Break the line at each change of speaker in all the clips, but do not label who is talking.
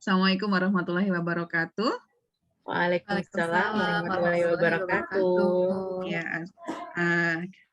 Assalamualaikum warahmatullahi wabarakatuh.
Waalaikumsalam
Waalaikumsalam
warahmatullahi
warahmatullahi
wabarakatuh.
wabarakatuh.
Ya,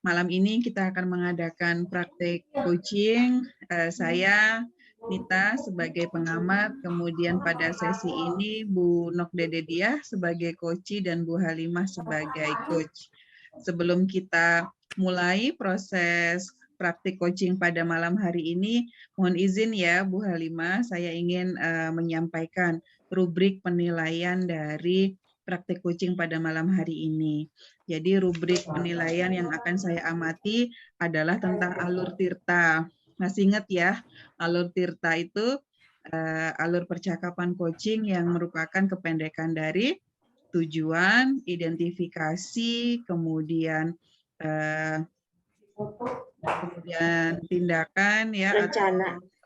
malam ini kita akan mengadakan praktek coaching. Saya Nita sebagai pengamat, kemudian pada sesi ini Bu Nok Dede Diah sebagai coach dan Bu Halimah sebagai coach. Sebelum kita mulai proses praktik coaching pada malam hari ini, mohon izin ya Bu Halimah, saya ingin menyampaikan rubrik penilaian dari praktik coaching pada malam hari ini. Jadi rubrik penilaian yang akan saya amati adalah tentang alur tirta. Masih ingat ya, alur tirta itu alur percakapan coaching yang merupakan kependekan dari tujuan, identifikasi, kemudian tindakan ya,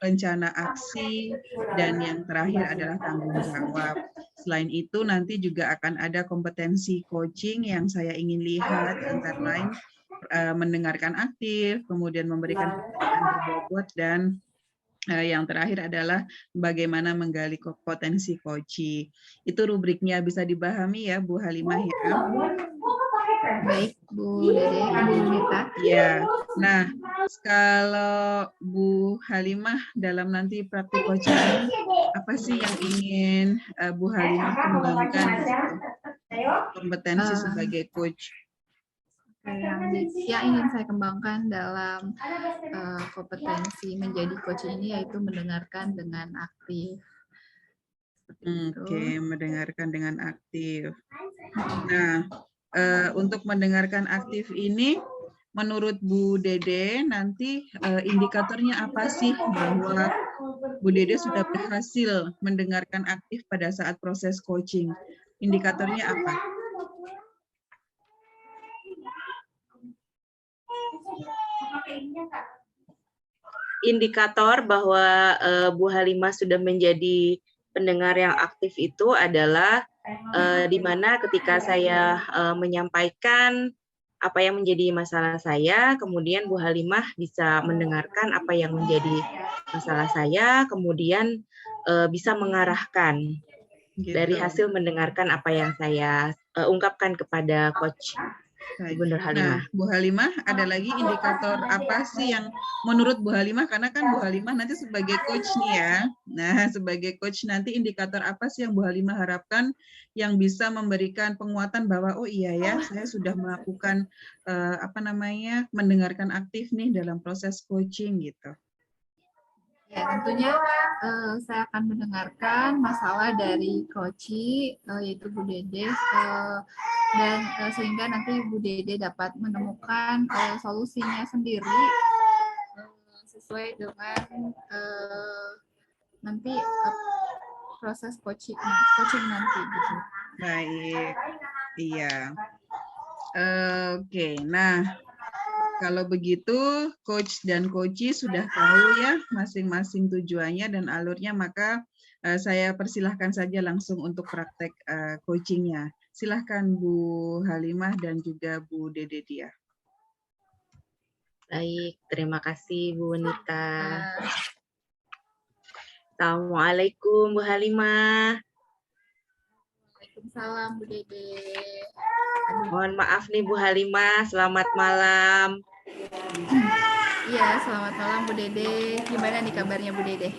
rencana aksi, dan yang terakhir adalah tanggung jawab. Selain itu nanti juga akan ada kompetensi coaching yang saya ingin lihat, antara lain mendengarkan aktif, kemudian memberikan pertanyaan berbobot, dan yang terakhir adalah bagaimana menggali potensi coaching. Itu rubriknya, bisa dipahami ya Bu Halimah ya?
Baik, Bu Dede, Bu Nita.
Ya, nah kalau Bu Halimah dalam nanti praktik coaching ini, apa sih yang ingin Bu Halimah kembangkan gitu? Kompetensi sebagai coach.
Yang ingin saya kembangkan dalam kompetensi menjadi coach ini yaitu mendengarkan dengan aktif.
Oke, mendengarkan dengan aktif. Nah, untuk mendengarkan aktif ini, menurut Bu Dede, nanti indikatornya apa sih bahwa Bu Dede sudah berhasil mendengarkan aktif pada saat proses coaching? Indikatornya apa?
Indikator bahwa Bu Halimah sudah menjadi pendengar yang aktif itu adalah di mana ketika saya menyampaikan apa yang menjadi masalah saya, kemudian Bu Halimah bisa mendengarkan apa yang menjadi masalah saya, kemudian bisa mengarahkan dari hasil mendengarkan apa yang saya ungkapkan kepada coach Bunda Halimah.
Nah, Bu Halimah, ada lagi indikator apa sih yang menurut Bu Halimah, karena kan Bu Halimah nanti sebagai coach nih ya. Nah, sebagai coach nanti indikator apa sih yang Bu Halimah harapkan yang bisa memberikan penguatan bahwa oh iya ya, saya sudah melakukan mendengarkan aktif nih dalam proses coaching gitu.
Ya, tentunya saya akan mendengarkan masalah dari coach yaitu Bu Dede dan sehingga nanti Bu Dede dapat menemukan solusinya sendiri sesuai dengan nanti proses coaching nanti gitu.
Baik, iya. Oke, nah kalau begitu coach dan coachee sudah tahu ya masing-masing tujuannya dan alurnya, maka saya persilahkan saja langsung untuk praktek coachingnya. Silahkan Bu Halimah dan juga Bu Dede Diah.
Baik, terima kasih Bu Nita. Assalamualaikum Bu Halimah.
Waalaikumsalam Bu Dede.
Mohon maaf nih Bu Halimah, selamat malam.
Iya, selamat malam Bu Dede. Gimana nih kabarnya Bu Dede?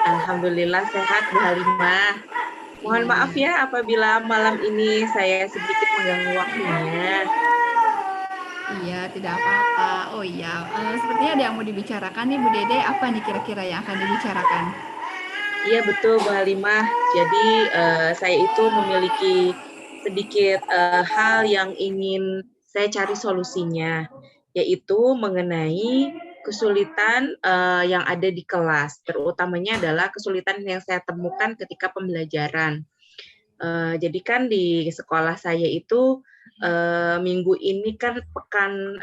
Alhamdulillah sehat Bu Halimah. Mohon maaf ya apabila malam ini saya sedikit mengganggu waktunya.
Iya, tidak apa-apa. Oh iya, sepertinya ada yang mau dibicarakan nih Bu Dede. Apa nih kira-kira yang akan dibicarakan?
Iya betul Bu Halimah. Jadi saya itu memiliki sedikit hal yang ingin saya cari solusinya, yaitu mengenai kesulitan yang ada di kelas, terutamanya adalah kesulitan yang saya temukan ketika pembelajaran. Jadi kan di sekolah saya itu minggu ini kan pekan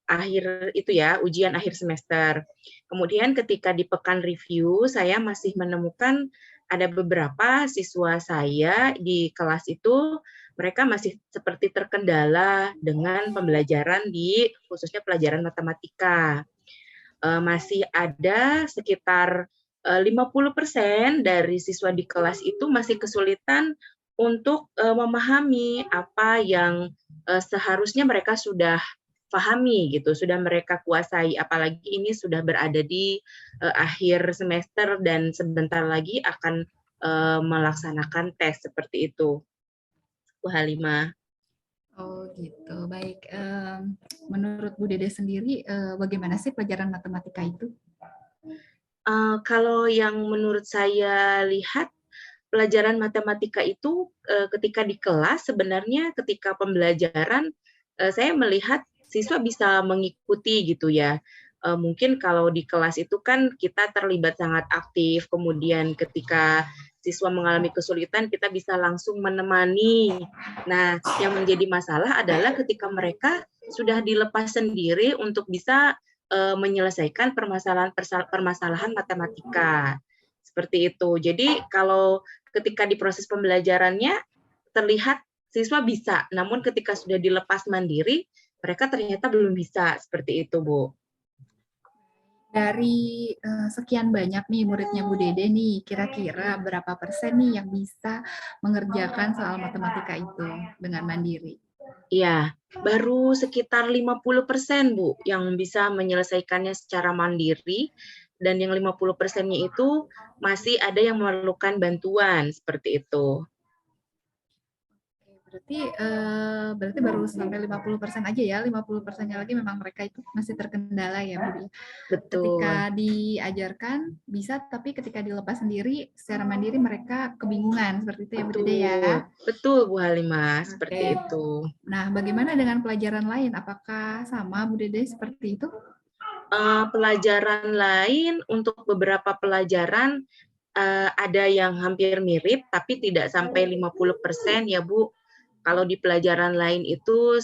akhir itu ya, ujian akhir semester. Kemudian ketika di pekan review, saya masih menemukan ada beberapa siswa saya di kelas itu, mereka masih seperti terkendala dengan pembelajaran di khususnya pelajaran matematika. Masih ada sekitar 50% dari siswa di kelas itu masih kesulitan untuk memahami apa yang seharusnya mereka sudah pahami gitu, sudah mereka kuasai. Apalagi ini sudah berada di akhir semester dan sebentar lagi akan melaksanakan tes seperti itu, Bu Halimah.
Oh gitu, baik. Menurut Bu Dede sendiri, bagaimana sih pelajaran matematika itu?
Kalau yang menurut saya lihat, pelajaran matematika itu ketika di kelas sebenarnya ketika pembelajaran saya melihat siswa bisa mengikuti gitu ya. Mungkin kalau di kelas itu kan kita terlibat sangat aktif, kemudian ketika siswa mengalami kesulitan kita bisa langsung menemani. Nah, yang menjadi masalah adalah ketika mereka sudah dilepas sendiri untuk bisa menyelesaikan permasalahan matematika. Seperti itu. Jadi kalau ketika di proses pembelajarannya terlihat siswa bisa, namun ketika sudah dilepas mandiri, mereka ternyata belum bisa. Seperti itu, Bu.
Dari sekian banyak nih muridnya Bu Dede nih, kira-kira berapa persen nih yang bisa mengerjakan soal matematika itu dengan mandiri?
Iya, baru sekitar 50% Bu yang bisa menyelesaikannya secara mandiri, dan yang 50%-nya itu masih ada yang memerlukan bantuan, seperti itu.
Berarti baru sampai 50% aja ya, 50%-nya lagi memang mereka itu masih terkendala ya Bu. Ketika
Betul.
diajarkan bisa, tapi ketika dilepas sendiri secara mandiri mereka kebingungan, seperti itu ya Bu Dede ya.
Betul, betul Bu Halimah, seperti
Oke.
itu.
Nah, bagaimana dengan pelajaran lain? Apakah sama Bu Dede seperti itu?
Pelajaran lain untuk beberapa pelajaran ada yang hampir mirip, tapi tidak sampai 50% ya Bu. Kalau di pelajaran lain itu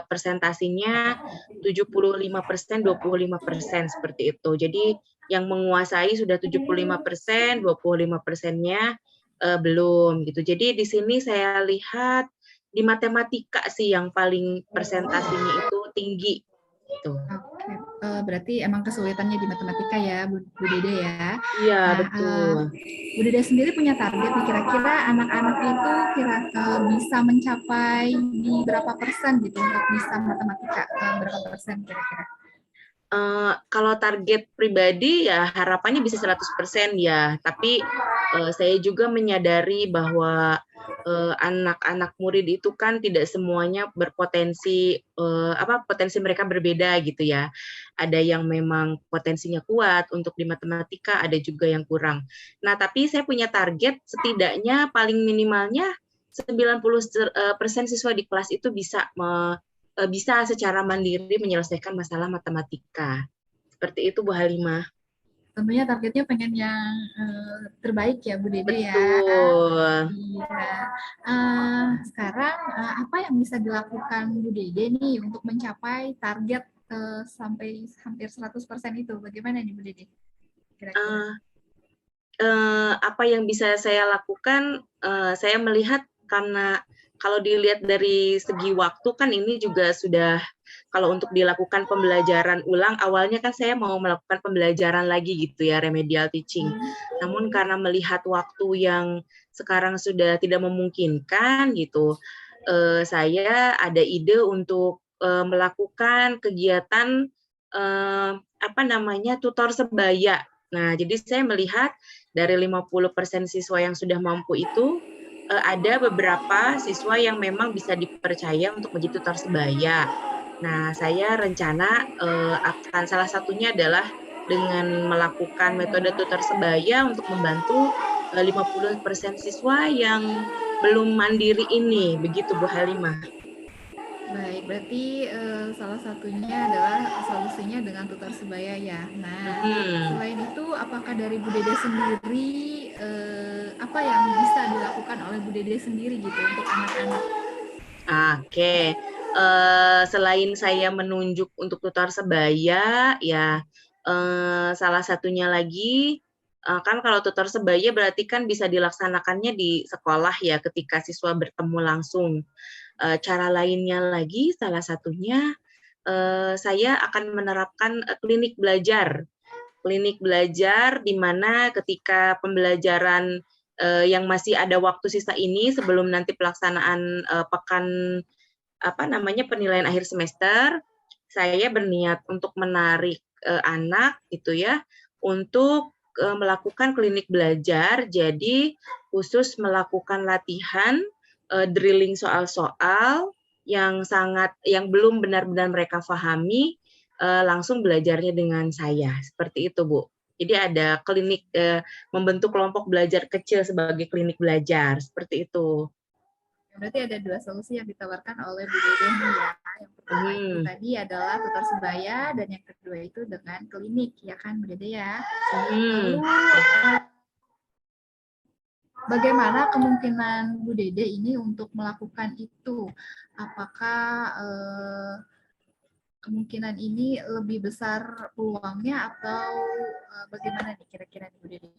persentasinya 75%, 25% seperti itu. Jadi yang menguasai sudah 75%, 25%-nya belum gitu. Jadi di sini saya lihat di matematika sih yang paling persentasinya itu tinggi. Gitu.
Oke, berarti emang kesulitannya di matematika ya, Bu Dede ya.
Iya,
Nah,
betul.
Bu Dede sendiri punya target nih, kira-kira anak-anak itu bisa mencapai di berapa persen gitu untuk bisa matematika, berapa persen kira-kira?
Kalau target pribadi ya harapannya bisa 100% ya, tapi saya juga menyadari bahwa anak-anak murid itu kan tidak semuanya berpotensi potensi mereka berbeda gitu ya. Ada yang memang potensinya kuat untuk di matematika, ada juga yang kurang. Nah, tapi saya punya target setidaknya paling minimalnya 90% siswa di kelas itu bisa secara mandiri menyelesaikan masalah matematika. Seperti itu Bu Halimah.
Tentunya targetnya pengen yang terbaik ya Bu Dede ya.
Betul.
Iya. Sekarang apa yang bisa dilakukan Bu Dede nih untuk mencapai target sampai hampir 100% itu? Bagaimana nih Bu Dede? Kira-kira.
Apa yang bisa saya lakukan, saya melihat karena kalau dilihat dari segi waktu kan ini juga sudah, kalau untuk dilakukan pembelajaran ulang, awalnya kan saya mau melakukan pembelajaran lagi gitu ya, remedial teaching. Namun karena melihat waktu yang sekarang sudah tidak memungkinkan gitu, saya ada ide untuk melakukan kegiatan tutor sebaya. Nah, jadi saya melihat dari 50% siswa yang sudah mampu itu, ada beberapa siswa yang memang bisa dipercaya untuk menjadi tutor sebaya. Nah, saya rencana akan salah satunya adalah dengan melakukan metode tutor sebaya untuk membantu 50% siswa yang belum mandiri ini, begitu Bu Halimah.
Baik, berarti salah satunya adalah solusinya dengan tutor sebaya ya. Nah, selain itu apakah dari Bu Dede sendiri apa yang bisa dilakukan oleh Bu Dede sendiri gitu untuk anak-anak?
Oke. Selain saya menunjuk untuk tutor sebaya, ya salah satunya lagi kan kalau tutor sebaya berarti kan bisa dilaksanakannya di sekolah ya ketika siswa bertemu langsung. Cara lainnya lagi salah satunya saya akan menerapkan klinik belajar. klinik belajar di mana ketika pembelajaran yang masih ada waktu sisa ini sebelum nanti pelaksanaan pekan penilaian akhir semester, saya berniat untuk menarik anak gitu ya untuk melakukan klinik belajar. Jadi khusus melakukan latihan drilling soal-soal yang belum benar-benar mereka pahami, langsung belajarnya dengan saya. Seperti itu, Bu. Jadi ada klinik membentuk kelompok belajar kecil sebagai klinik belajar, seperti itu.
Berarti ada 2 solusi yang ditawarkan oleh Bu Dede ya. Yang pertama itu tadi adalah tutor sebaya, dan yang kedua itu dengan klinik, ya kan Bu Dede ya. Lalu bagaimana kemungkinan Bu Dede ini untuk melakukan itu? Apakah kemungkinan ini lebih besar peluangnya atau bagaimana nih kira-kira Bu Dede?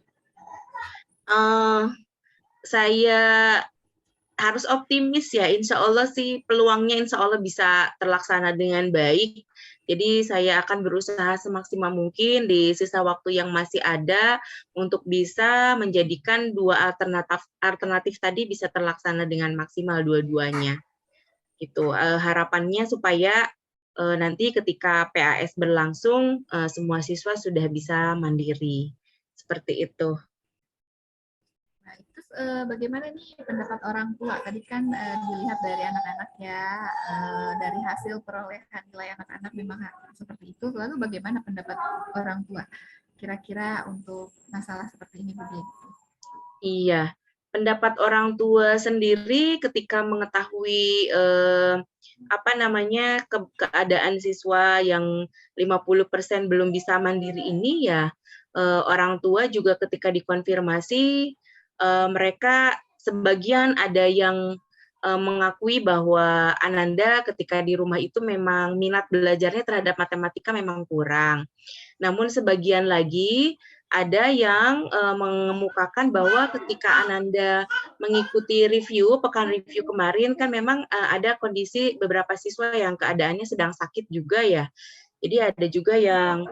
Saya harus optimis ya, insya Allah sih peluangnya insya Allah bisa terlaksana dengan baik. Jadi saya akan berusaha semaksimal mungkin di sisa waktu yang masih ada untuk bisa menjadikan 2 alternatif tadi bisa terlaksana dengan maksimal dua-duanya. Gitu. Harapannya supaya nanti ketika PAS berlangsung semua siswa sudah bisa mandiri. Seperti itu.
Nah, terus bagaimana nih pendapat orang tua? Tadi kan dilihat dari anak-anak ya, dari hasil perolehan nilai anak-anak memang seperti itu. Lalu bagaimana pendapat orang tua? Kira-kira untuk masalah seperti ini, Bu Dede?
Iya, pendapat orang tua sendiri ketika mengetahui keadaan siswa yang 50% belum bisa mandiri ini ya, orang tua juga ketika dikonfirmasi mereka sebagian ada yang mengakui bahwa Ananda ketika di rumah itu memang minat belajarnya terhadap matematika memang kurang. Namun sebagian lagi ada yang mengemukakan bahwa ketika Ananda mengikuti pekan review kemarin kan memang ada kondisi beberapa siswa yang keadaannya sedang sakit juga ya. Jadi ada juga yang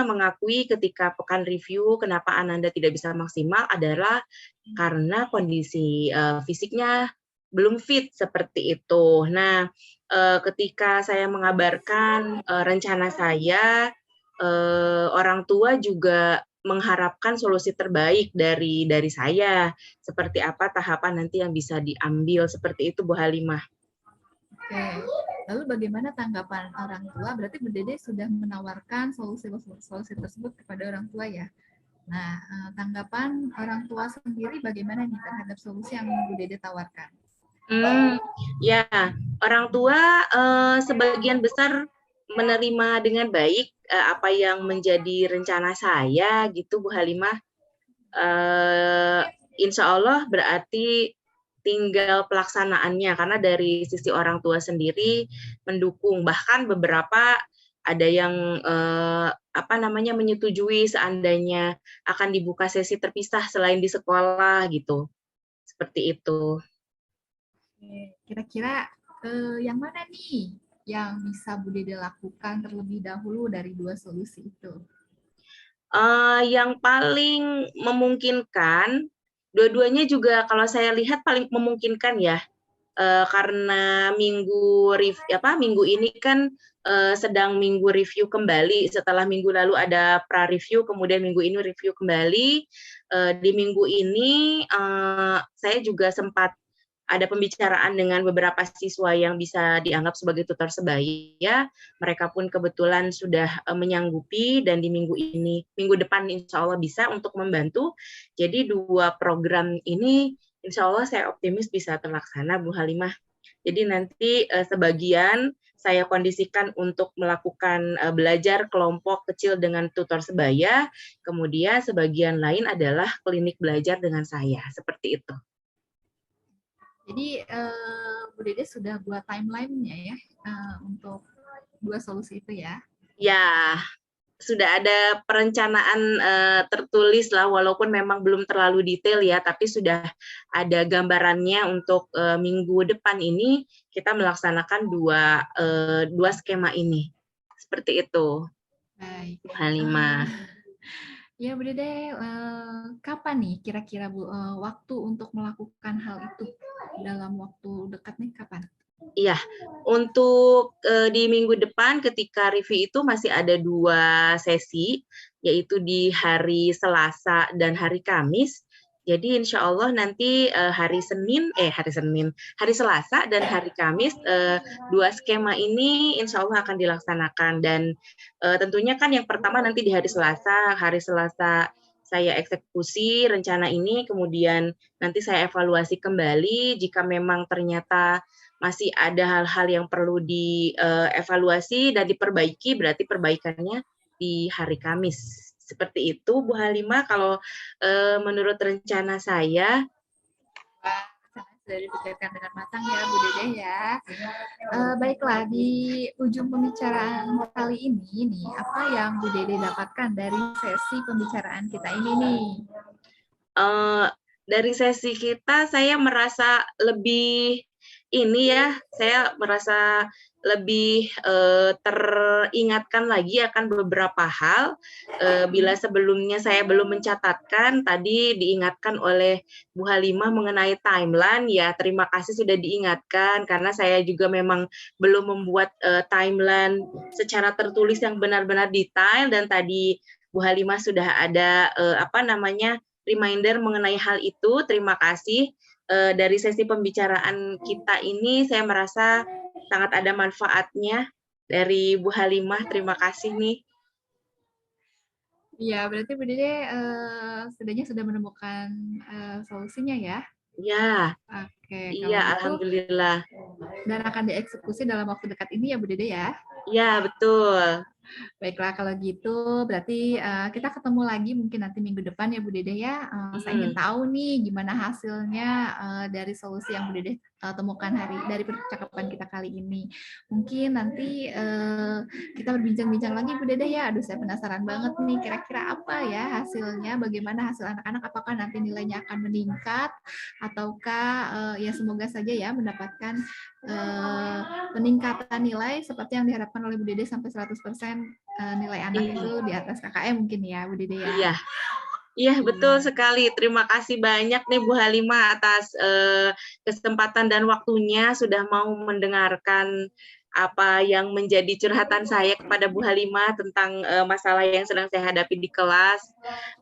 mengakui ketika pekan review kenapa Ananda tidak bisa maksimal adalah karena kondisi fisiknya belum fit seperti itu. Nah, ketika saya mengabarkan rencana saya, orang tua juga mengharapkan solusi terbaik dari saya. Seperti apa tahapan nanti yang bisa diambil seperti itu, Bu Halimah.
Oke. Lalu bagaimana tanggapan orang tua? Berarti Bu Dede sudah menawarkan solusi tersebut kepada orang tua ya. Nah, tanggapan orang tua sendiri bagaimana nih terhadap solusi yang Bu Dede tawarkan?
Ya, orang tua sebagian besar menerima dengan baik apa yang menjadi rencana saya gitu, Bu Halimah. Insya Allah berarti tinggal pelaksanaannya karena dari sisi orang tua sendiri mendukung, bahkan beberapa ada yang menyetujui seandainya akan dibuka sesi terpisah selain di sekolah gitu, seperti itu.
Kira-kira yang mana nih yang bisa Bu Dede lakukan terlebih dahulu dari 2 solusi itu?
Yang paling memungkinkan, dua-duanya juga kalau saya lihat paling memungkinkan ya, karena minggu ini kan sedang minggu review kembali. Setelah minggu lalu ada pra-review, kemudian minggu ini review kembali. Di minggu ini saya juga sempat ada pembicaraan dengan beberapa siswa yang bisa dianggap sebagai tutor sebaya. Mereka pun kebetulan sudah menyanggupi dan di minggu depan insya Allah bisa untuk membantu. Jadi 2 program ini insya Allah saya optimis bisa terlaksana, Bu Halimah. Jadi nanti sebagian saya kondisikan untuk melakukan belajar kelompok kecil dengan tutor sebaya, kemudian sebagian lain adalah klinik belajar dengan saya, seperti itu.
Jadi Bu Dede sudah buat timeline-nya ya untuk 2 solusi itu ya?
Ya, sudah ada perencanaan tertulis lah, walaupun memang belum terlalu detail ya, tapi sudah ada gambarannya untuk minggu depan ini kita melaksanakan dua skema ini. Seperti itu.
Baik.
Bu Halimah.
Ya Bu Dede, kapan nih kira-kira Bu waktu untuk melakukan hal itu dalam waktu dekat nih kapan?
Iya, untuk di minggu depan ketika review itu masih ada 2 sesi, yaitu di hari Selasa dan hari Kamis. Jadi insya Allah nanti hari Selasa dan hari Kamis 2 skema ini insya Allah akan dilaksanakan dan tentunya kan yang pertama nanti di hari Selasa saya eksekusi rencana ini, kemudian nanti saya evaluasi kembali jika memang ternyata masih ada hal-hal yang perlu dievaluasi dan diperbaiki, berarti perbaikannya di hari Kamis. Seperti itu, Bu Halimah, kalau menurut rencana saya.
Wah, sudah dipikirkan dengan matang ya Bu Dede ya. Baiklah, di ujung pembicaraan kali ini nih, apa yang Bu Dede dapatkan dari sesi pembicaraan kita ini nih?
Dari sesi kita, saya merasa lebih saya merasa lebih teringatkan lagi akan beberapa hal. Bila sebelumnya saya belum mencatatkan, tadi diingatkan oleh Bu Halimah mengenai timeline, ya terima kasih sudah diingatkan, karena saya juga memang belum membuat timeline secara tertulis yang benar-benar detail, dan tadi Bu Halimah sudah ada reminder mengenai hal itu. Terima kasih. Dari sesi pembicaraan kita ini saya merasa sangat ada manfaatnya dari Bu Halimah. Terima kasih nih.
Iya, berarti Bu Dede setidaknya sudah menemukan solusinya ya?
Ya.
Oke,
iya,
kalau gitu,
alhamdulillah.
Dan akan dieksekusi dalam waktu dekat ini ya Bu Dede ya?
Ya, betul.
Baiklah, kalau gitu berarti kita ketemu lagi mungkin nanti minggu depan ya Bu Dede ya. Saya ingin tahu nih gimana hasilnya dari solusi yang Bu Dede temukan dari percakapan kita kali ini. Mungkin nanti kita berbincang-bincang lagi Bu Dede ya. Aduh, saya penasaran banget nih kira-kira apa ya hasilnya, bagaimana hasil anak-anak, apakah nanti nilainya akan meningkat ataukah ya semoga saja ya mendapatkan peningkatan nilai seperti yang diharapkan oleh Bu Dede sampai 100% nilai anak itu di atas KKM mungkin ya Bu Dede ya.
Iya, betul sekali. Terima kasih banyak nih Bu Halimah atas kesempatan dan waktunya sudah mau mendengarkan apa yang menjadi curhatan saya kepada Bu Halimah tentang masalah yang sedang saya hadapi di kelas.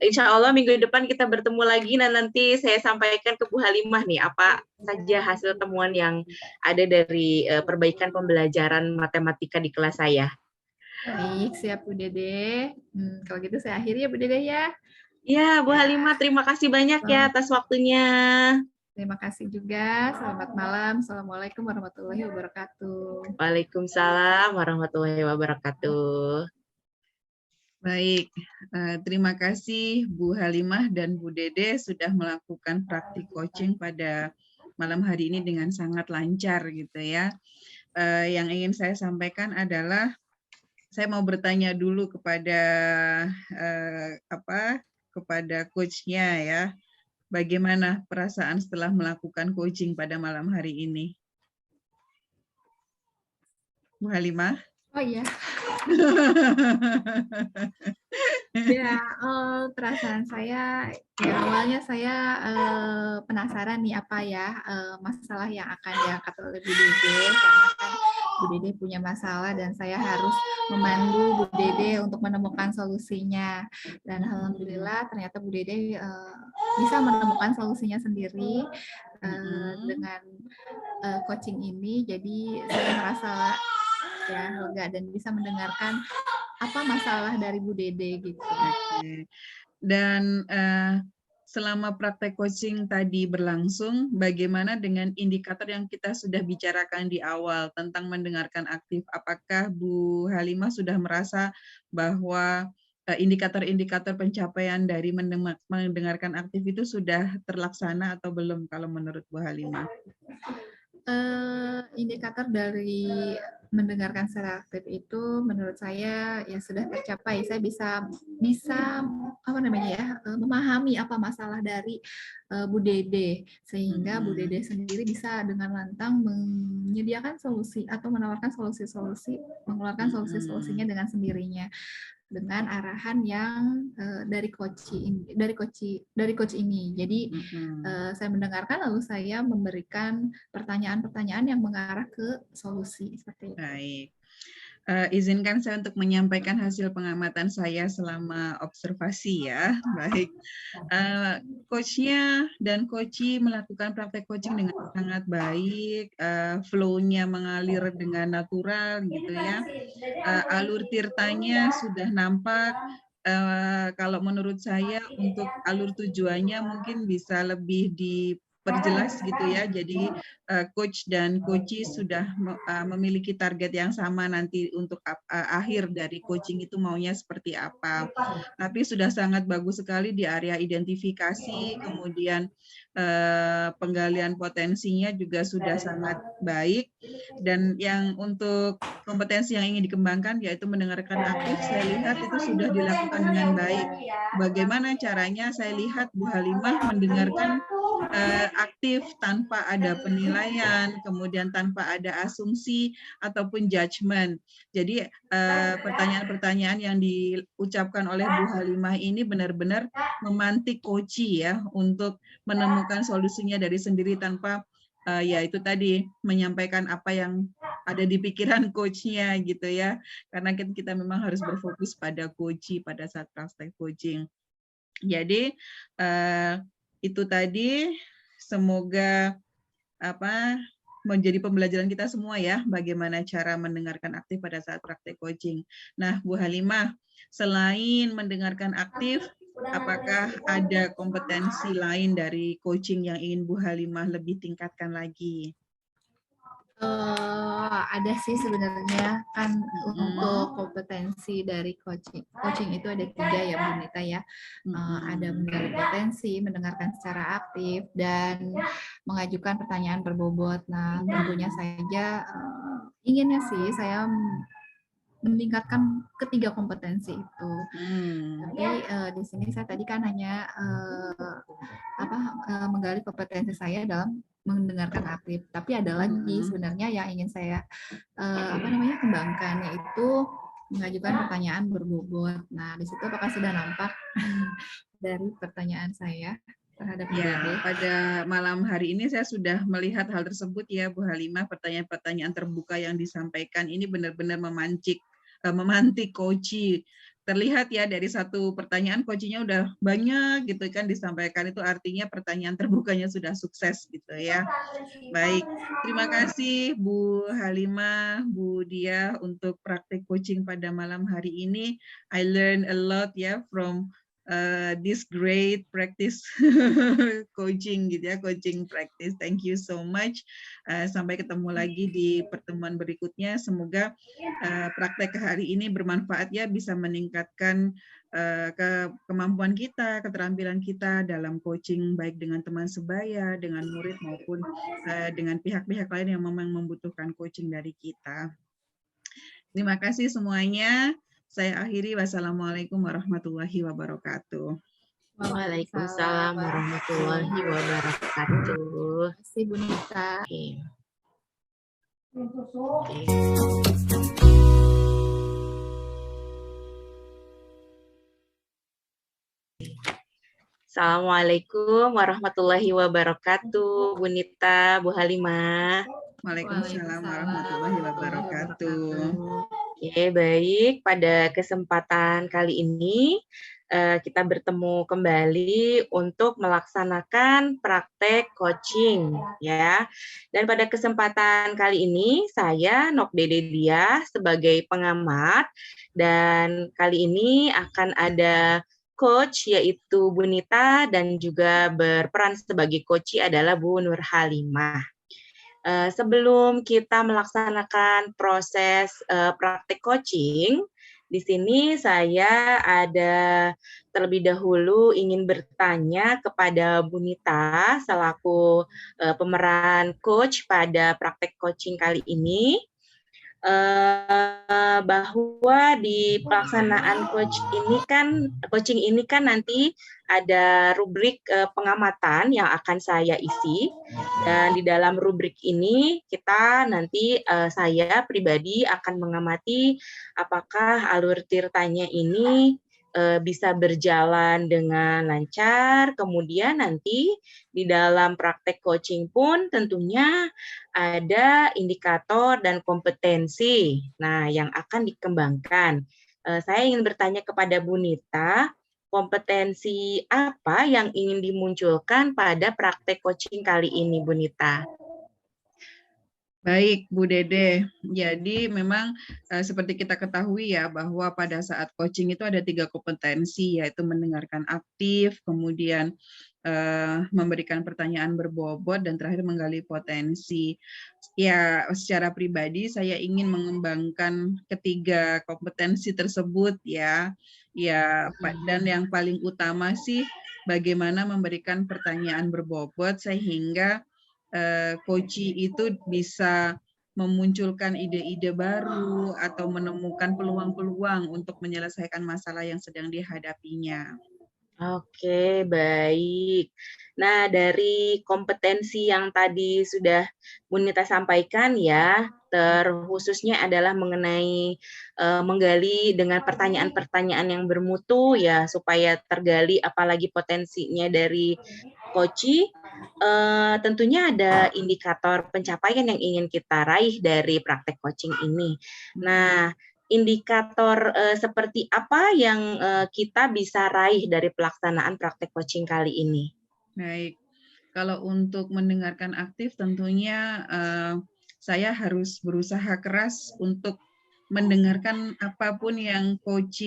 Insya Allah minggu depan kita bertemu lagi dan nanti saya sampaikan ke Bu Halimah nih apa saja hasil temuan yang ada dari perbaikan pembelajaran matematika di kelas saya.
Baik, siap Bu Dede. Kalau gitu saya akhiri ya Bu Dede ya.
Ya, Bu Halimah, terima kasih banyak ya atas waktunya.
Terima kasih juga. Selamat malam. Assalamualaikum warahmatullahi wabarakatuh.
Waalaikumsalam warahmatullahi wabarakatuh.
Baik, terima kasih Bu Halimah dan Bu Dede sudah melakukan praktik coaching pada malam hari ini dengan sangat lancar gitu ya. Yang ingin saya sampaikan adalah saya mau bertanya dulu kepada kepada coachnya ya, bagaimana perasaan setelah melakukan coaching pada malam hari ini? Bu Halimah?
Oh iya. Ya, perasaan saya, ya awalnya saya penasaran nih apa ya masalah yang akan diangkat oleh Bu Dede, karena kan Bu Dede punya masalah dan saya harus memandu Bu Dede untuk menemukan solusinya. Dan alhamdulillah ternyata Bu Dede bisa menemukan solusinya sendiri dengan coaching ini. Jadi saya merasa ya lega dan bisa mendengarkan apa masalah dari Bu Dede gitu.
Dan selama praktek coaching tadi berlangsung, bagaimana dengan indikator yang kita sudah bicarakan di awal tentang mendengarkan aktif? Apakah Bu Halimah sudah merasa bahwa indikator-indikator pencapaian dari mendengarkan aktif itu sudah terlaksana atau belum kalau menurut Bu Halimah?
Indikator dari mendengarkan secara aktif itu menurut saya ya sudah tercapai. Saya bisa memahami apa masalah dari Bu Dede sehingga Bu Dede sendiri bisa dengan lantang menyediakan solusi atau menawarkan solusi-solusi, mengeluarkan solusi-solusinya dengan sendirinya. dengan arahan yang dari coach ini. Jadi saya mendengarkan lalu saya memberikan pertanyaan-pertanyaan yang mengarah ke solusi seperti itu.
Baik. Izinkan saya untuk menyampaikan hasil pengamatan saya selama observasi ya. Baik. Coachnya dan coachee melakukan praktek coaching dengan sangat baik, flow-nya mengalir dengan natural gitu ya. Alur tirtanya sudah nampak. Kalau menurut saya untuk alur tujuannya mungkin bisa lebih diperjelas gitu ya. Jadi coach dan coachee sudah memiliki target yang sama nanti untuk akhir dari coaching itu maunya seperti apa. Tapi sudah sangat bagus sekali di area identifikasi, kemudian penggalian potensinya juga sudah sangat baik. Dan yang untuk kompetensi yang ingin dikembangkan yaitu mendengarkan aktif, saya lihat itu sudah dilakukan dengan baik. Bagaimana caranya? Saya lihat Bu Halimah mendengarkan aktif tanpa ada penilaian, kemudian tanpa ada asumsi ataupun judgement. Jadi pertanyaan-pertanyaan yang diucapkan oleh Bu Halimah ini benar-benar memantik coachee ya untuk menemukan solusinya dari sendiri tanpa ya itu tadi menyampaikan apa yang ada di pikiran coachnya gitu ya. Karena kita memang harus berfokus pada coachee pada saat praktek coaching. Jadi itu tadi, semoga menjadi pembelajaran kita semua ya, bagaimana cara mendengarkan aktif pada saat praktek coaching. Nah, Bu Halimah, selain mendengarkan aktif, apakah ada kompetensi lain dari coaching yang ingin Bu Halimah lebih tingkatkan lagi?
Ada sih sebenarnya kan untuk kompetensi dari coaching itu ada 3 ya Bu Nita ya. Ada menggali potensi, mendengarkan secara aktif, dan mengajukan pertanyaan berbobot. Nah tentunya saja inginnya sih saya meningkatkan ketiga kompetensi itu. Tapi di sini saya tadi kan hanya menggali kompetensi saya dalam mendengarkan aktif. Tapi ada lagi sebenarnya yang ingin saya kembangkan, yaitu mengajukan pertanyaan berbobot. Nah, di situ apakah sudah nampak dari pertanyaan saya terhadap
ya, pada malam hari ini saya sudah melihat hal tersebut ya Bu Halimah, pertanyaan-pertanyaan terbuka yang disampaikan ini benar-benar memantik coachee. Terlihat ya dari satu pertanyaan coachee-nya udah banyak gitu kan disampaikan, itu artinya pertanyaan terbukanya sudah sukses gitu ya. Baik, terima kasih Bu Halimah, Bu Dia untuk praktik coaching pada malam hari ini. I learned a lot ya from this great practice coaching gitu ya, coaching practice. Thank you so much. Sampai ketemu lagi di pertemuan berikutnya. Semoga praktek hari ini bermanfaat ya, bisa meningkatkan kemampuan kita, keterampilan kita dalam coaching, baik dengan teman sebaya, dengan murid maupun dengan pihak-pihak lain yang memang membutuhkan coaching dari kita. Terima kasih semuanya. Saya akhiri. Wassalamualaikum warahmatullahi wabarakatuh.
Waalaikumsalam warahmatullahi wabarakatuh.
Terima kasih Bu Nita.
Assalamualaikum warahmatullahi wabarakatuh, Bu Nita, Bu Halimah.
Waalaikumsalam warahmatullahi wabarakatuh.
Oke, baik. Pada kesempatan kali ini kita bertemu kembali untuk melaksanakan praktek coaching ya. Dan pada kesempatan kali ini saya Nok Dede Dia sebagai pengamat, dan kali ini akan ada coach yaitu Bu Nita, dan juga berperan sebagai coachee adalah Bu Nur Halimah. Sebelum kita melaksanakan proses praktek coaching, di sini saya ada terlebih dahulu ingin bertanya kepada Bu Nita selaku pemeran coach pada praktek coaching kali ini. bahwa di pelaksanaan coaching ini kan nanti ada rubrik pengamatan yang akan saya isi, dan di dalam rubrik ini kita nanti saya pribadi akan mengamati apakah alur tirtanya ini bisa berjalan dengan lancar. Kemudian nanti di dalam praktek coaching pun tentunya ada indikator dan kompetensi yang akan dikembangkan. Saya ingin bertanya kepada Bu Nita, kompetensi apa yang ingin dimunculkan pada praktek coaching kali ini, Bu Nita?
Baik, Bu Dede. Jadi memang seperti kita ketahui ya bahwa pada saat coaching itu ada 3 kompetensi, yaitu mendengarkan aktif, kemudian memberikan pertanyaan berbobot, dan terakhir menggali potensi. Ya, secara pribadi saya ingin mengembangkan ketiga kompetensi tersebut ya. Ya, dan yang paling utama sih bagaimana memberikan pertanyaan berbobot sehingga coaching itu bisa memunculkan ide-ide baru atau menemukan peluang-peluang untuk menyelesaikan masalah yang sedang dihadapinya.
Oke, baik. Nah, dari kompetensi yang tadi sudah Bu Nita sampaikan ya, terkhususnya adalah mengenai menggali dengan pertanyaan-pertanyaan yang bermutu ya, supaya tergali apalagi potensinya dari coaching, tentunya ada indikator pencapaian yang ingin kita raih dari praktek coaching ini. Nah, indikator seperti apa yang kita bisa raih dari pelaksanaan praktek coaching kali ini?
Baik, kalau untuk mendengarkan aktif tentunya saya harus berusaha keras untuk mendengarkan apapun yang coach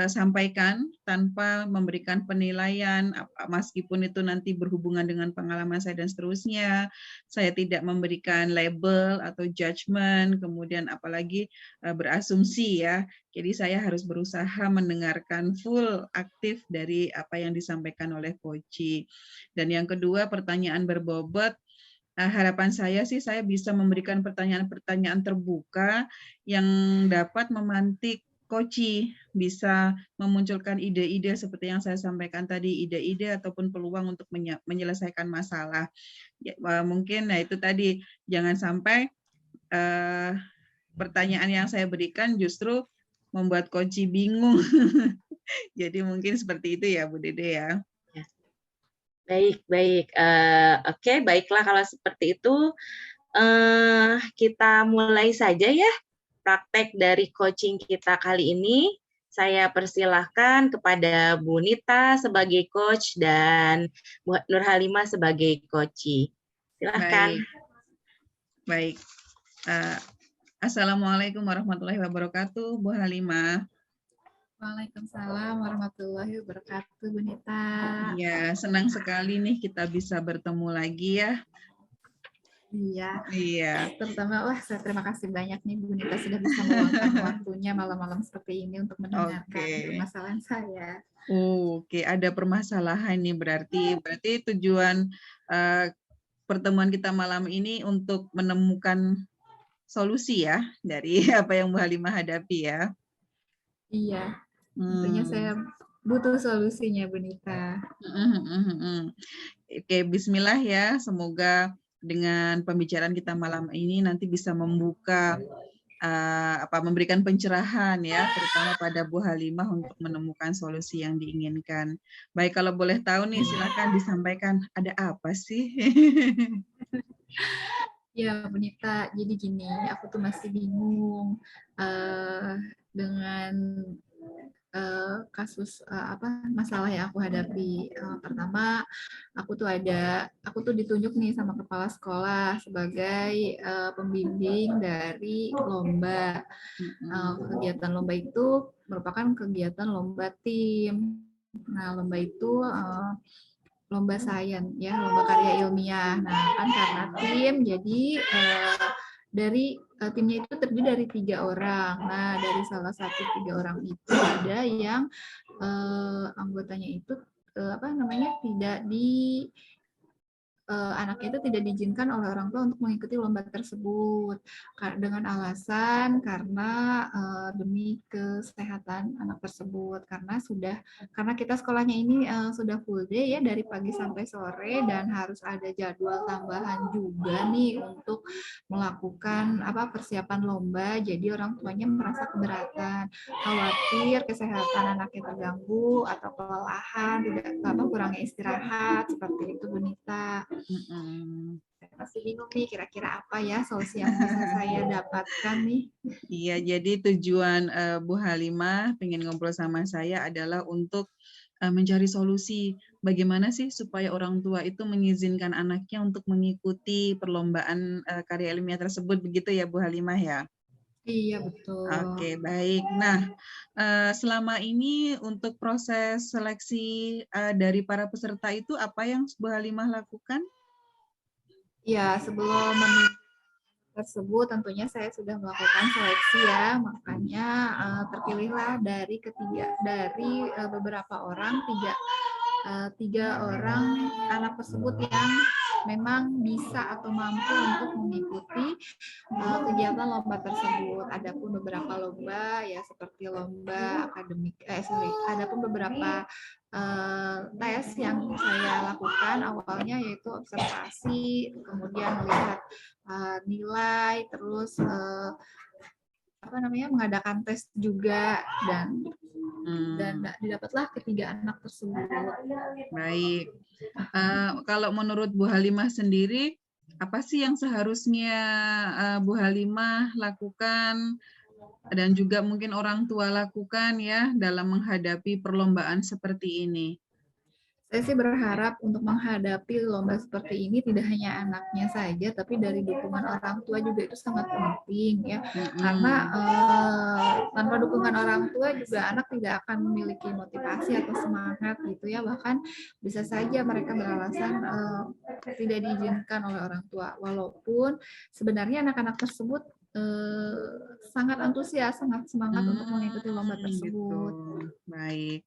sampaikan tanpa memberikan penilaian, meskipun itu nanti berhubungan dengan pengalaman saya dan seterusnya. Saya tidak memberikan label atau judgement, kemudian apalagi berasumsi ya. Jadi saya harus berusaha mendengarkan full aktif dari apa yang disampaikan oleh coach. Dan yang kedua, pertanyaan berbobot. Harapan saya sih saya bisa memberikan pertanyaan-pertanyaan terbuka yang dapat memantik coach, bisa memunculkan ide-ide seperti yang saya sampaikan tadi, ide-ide ataupun peluang untuk menyelesaikan masalah. Ya, mungkin itu tadi, jangan sampai pertanyaan yang saya berikan justru membuat coach bingung. Jadi mungkin seperti itu ya, Bu Dede ya.
Baik, baik. Oke, baiklah kalau seperti itu. Kita mulai saja ya praktek dari coaching kita kali ini. Saya persilahkan kepada Bu Nita sebagai coach dan Bu Nur Halimah sebagai coachee. Silahkan.
Baik. Assalamualaikum warahmatullahi wabarakatuh, Bu Halimah.
Waalaikumsalam warahmatullahi wabarakatuh, Bu Nita.
Ya, senang sekali nih kita bisa bertemu lagi ya.
Iya. Terutama, saya terima kasih banyak nih Bu Nita sudah bisa meluangkan waktunya malam-malam seperti ini untuk mendengarkan permasalahan saya.
Oke, ada permasalahan nih berarti tujuan pertemuan kita malam ini untuk menemukan solusi ya dari apa yang Bu Halimah hadapi ya.
Iya. Tentunya saya butuh solusinya, Bu Nita.
Oke, bismillah ya. Semoga dengan pembicaraan kita malam ini nanti bisa membuka memberikan pencerahan ya, terutama pada Bu Halimah untuk menemukan solusi yang diinginkan. Baik, kalau boleh tahu nih, silakan disampaikan ada apa sih?
Ya, Bu Nita, jadi gini, aku tuh masih bingung dengan kasus masalah yang aku hadapi. Pertama, aku tuh ditunjuk nih sama kepala sekolah sebagai pembimbing dari lomba. Kegiatan lomba itu merupakan kegiatan lomba tim. Nah, lomba itu lomba sains ya, lomba karya ilmiah. Nah, kan karena tim, jadi dari timnya itu terdiri dari 3 orang. Nah, dari salah satu 3 orang itu ada yang anggotanya itu tidak anaknya itu tidak diizinkan oleh orang tua untuk mengikuti lomba tersebut dengan alasan karena demi kesehatan anak tersebut, karena kita sekolahnya ini sudah full day ya dari pagi sampai sore dan harus ada jadwal tambahan juga nih untuk melakukan persiapan lomba. Jadi orang tuanya merasa keberatan, khawatir kesehatan anaknya terganggu atau kelelahan, tidak kurangnya istirahat seperti itu, Bu Nita. Masih bingung nih kira-kira apa ya solusi yang bisa saya dapatkan nih.
Iya, jadi tujuan Bu Halimah pengen ngobrol sama saya adalah untuk mencari solusi bagaimana sih supaya orang tua itu mengizinkan anaknya untuk mengikuti perlombaan karya ilmiah tersebut, begitu ya Bu Halimah ya?
Iya, betul.
Oke, baik. Nah, selama ini untuk proses seleksi dari para peserta itu apa yang Bu Halimah lakukan?
Ya, sebelum tersebut tentunya saya sudah melakukan seleksi ya, makanya terpilihlah dari beberapa orang, tiga orang anak tersebut yang memang bisa atau mampu untuk mengikuti kegiatan lomba tersebut. Adapun beberapa lomba ya seperti lomba akademik, adapun beberapa tes yang saya lakukan awalnya yaitu observasi, kemudian melihat nilai, terus mengadakan tes juga dan didapatlah ketiga anak tersebut.
Baik. Kalau menurut Bu Halimah sendiri, apa sih yang seharusnya Bu Halimah lakukan dan juga mungkin orang tua lakukan ya dalam menghadapi perlombaan seperti ini?
Saya sih berharap untuk menghadapi lomba seperti ini tidak hanya anaknya saja, tapi dari dukungan orang tua juga itu sangat penting ya. Karena tanpa dukungan orang tua juga anak tidak akan memiliki motivasi atau semangat gitu ya. Bahkan bisa saja mereka beralasan tidak diizinkan oleh orang tua. Walaupun sebenarnya anak-anak tersebut sangat antusias, sangat semangat untuk mengikuti lomba tersebut.
Gitu. Baik.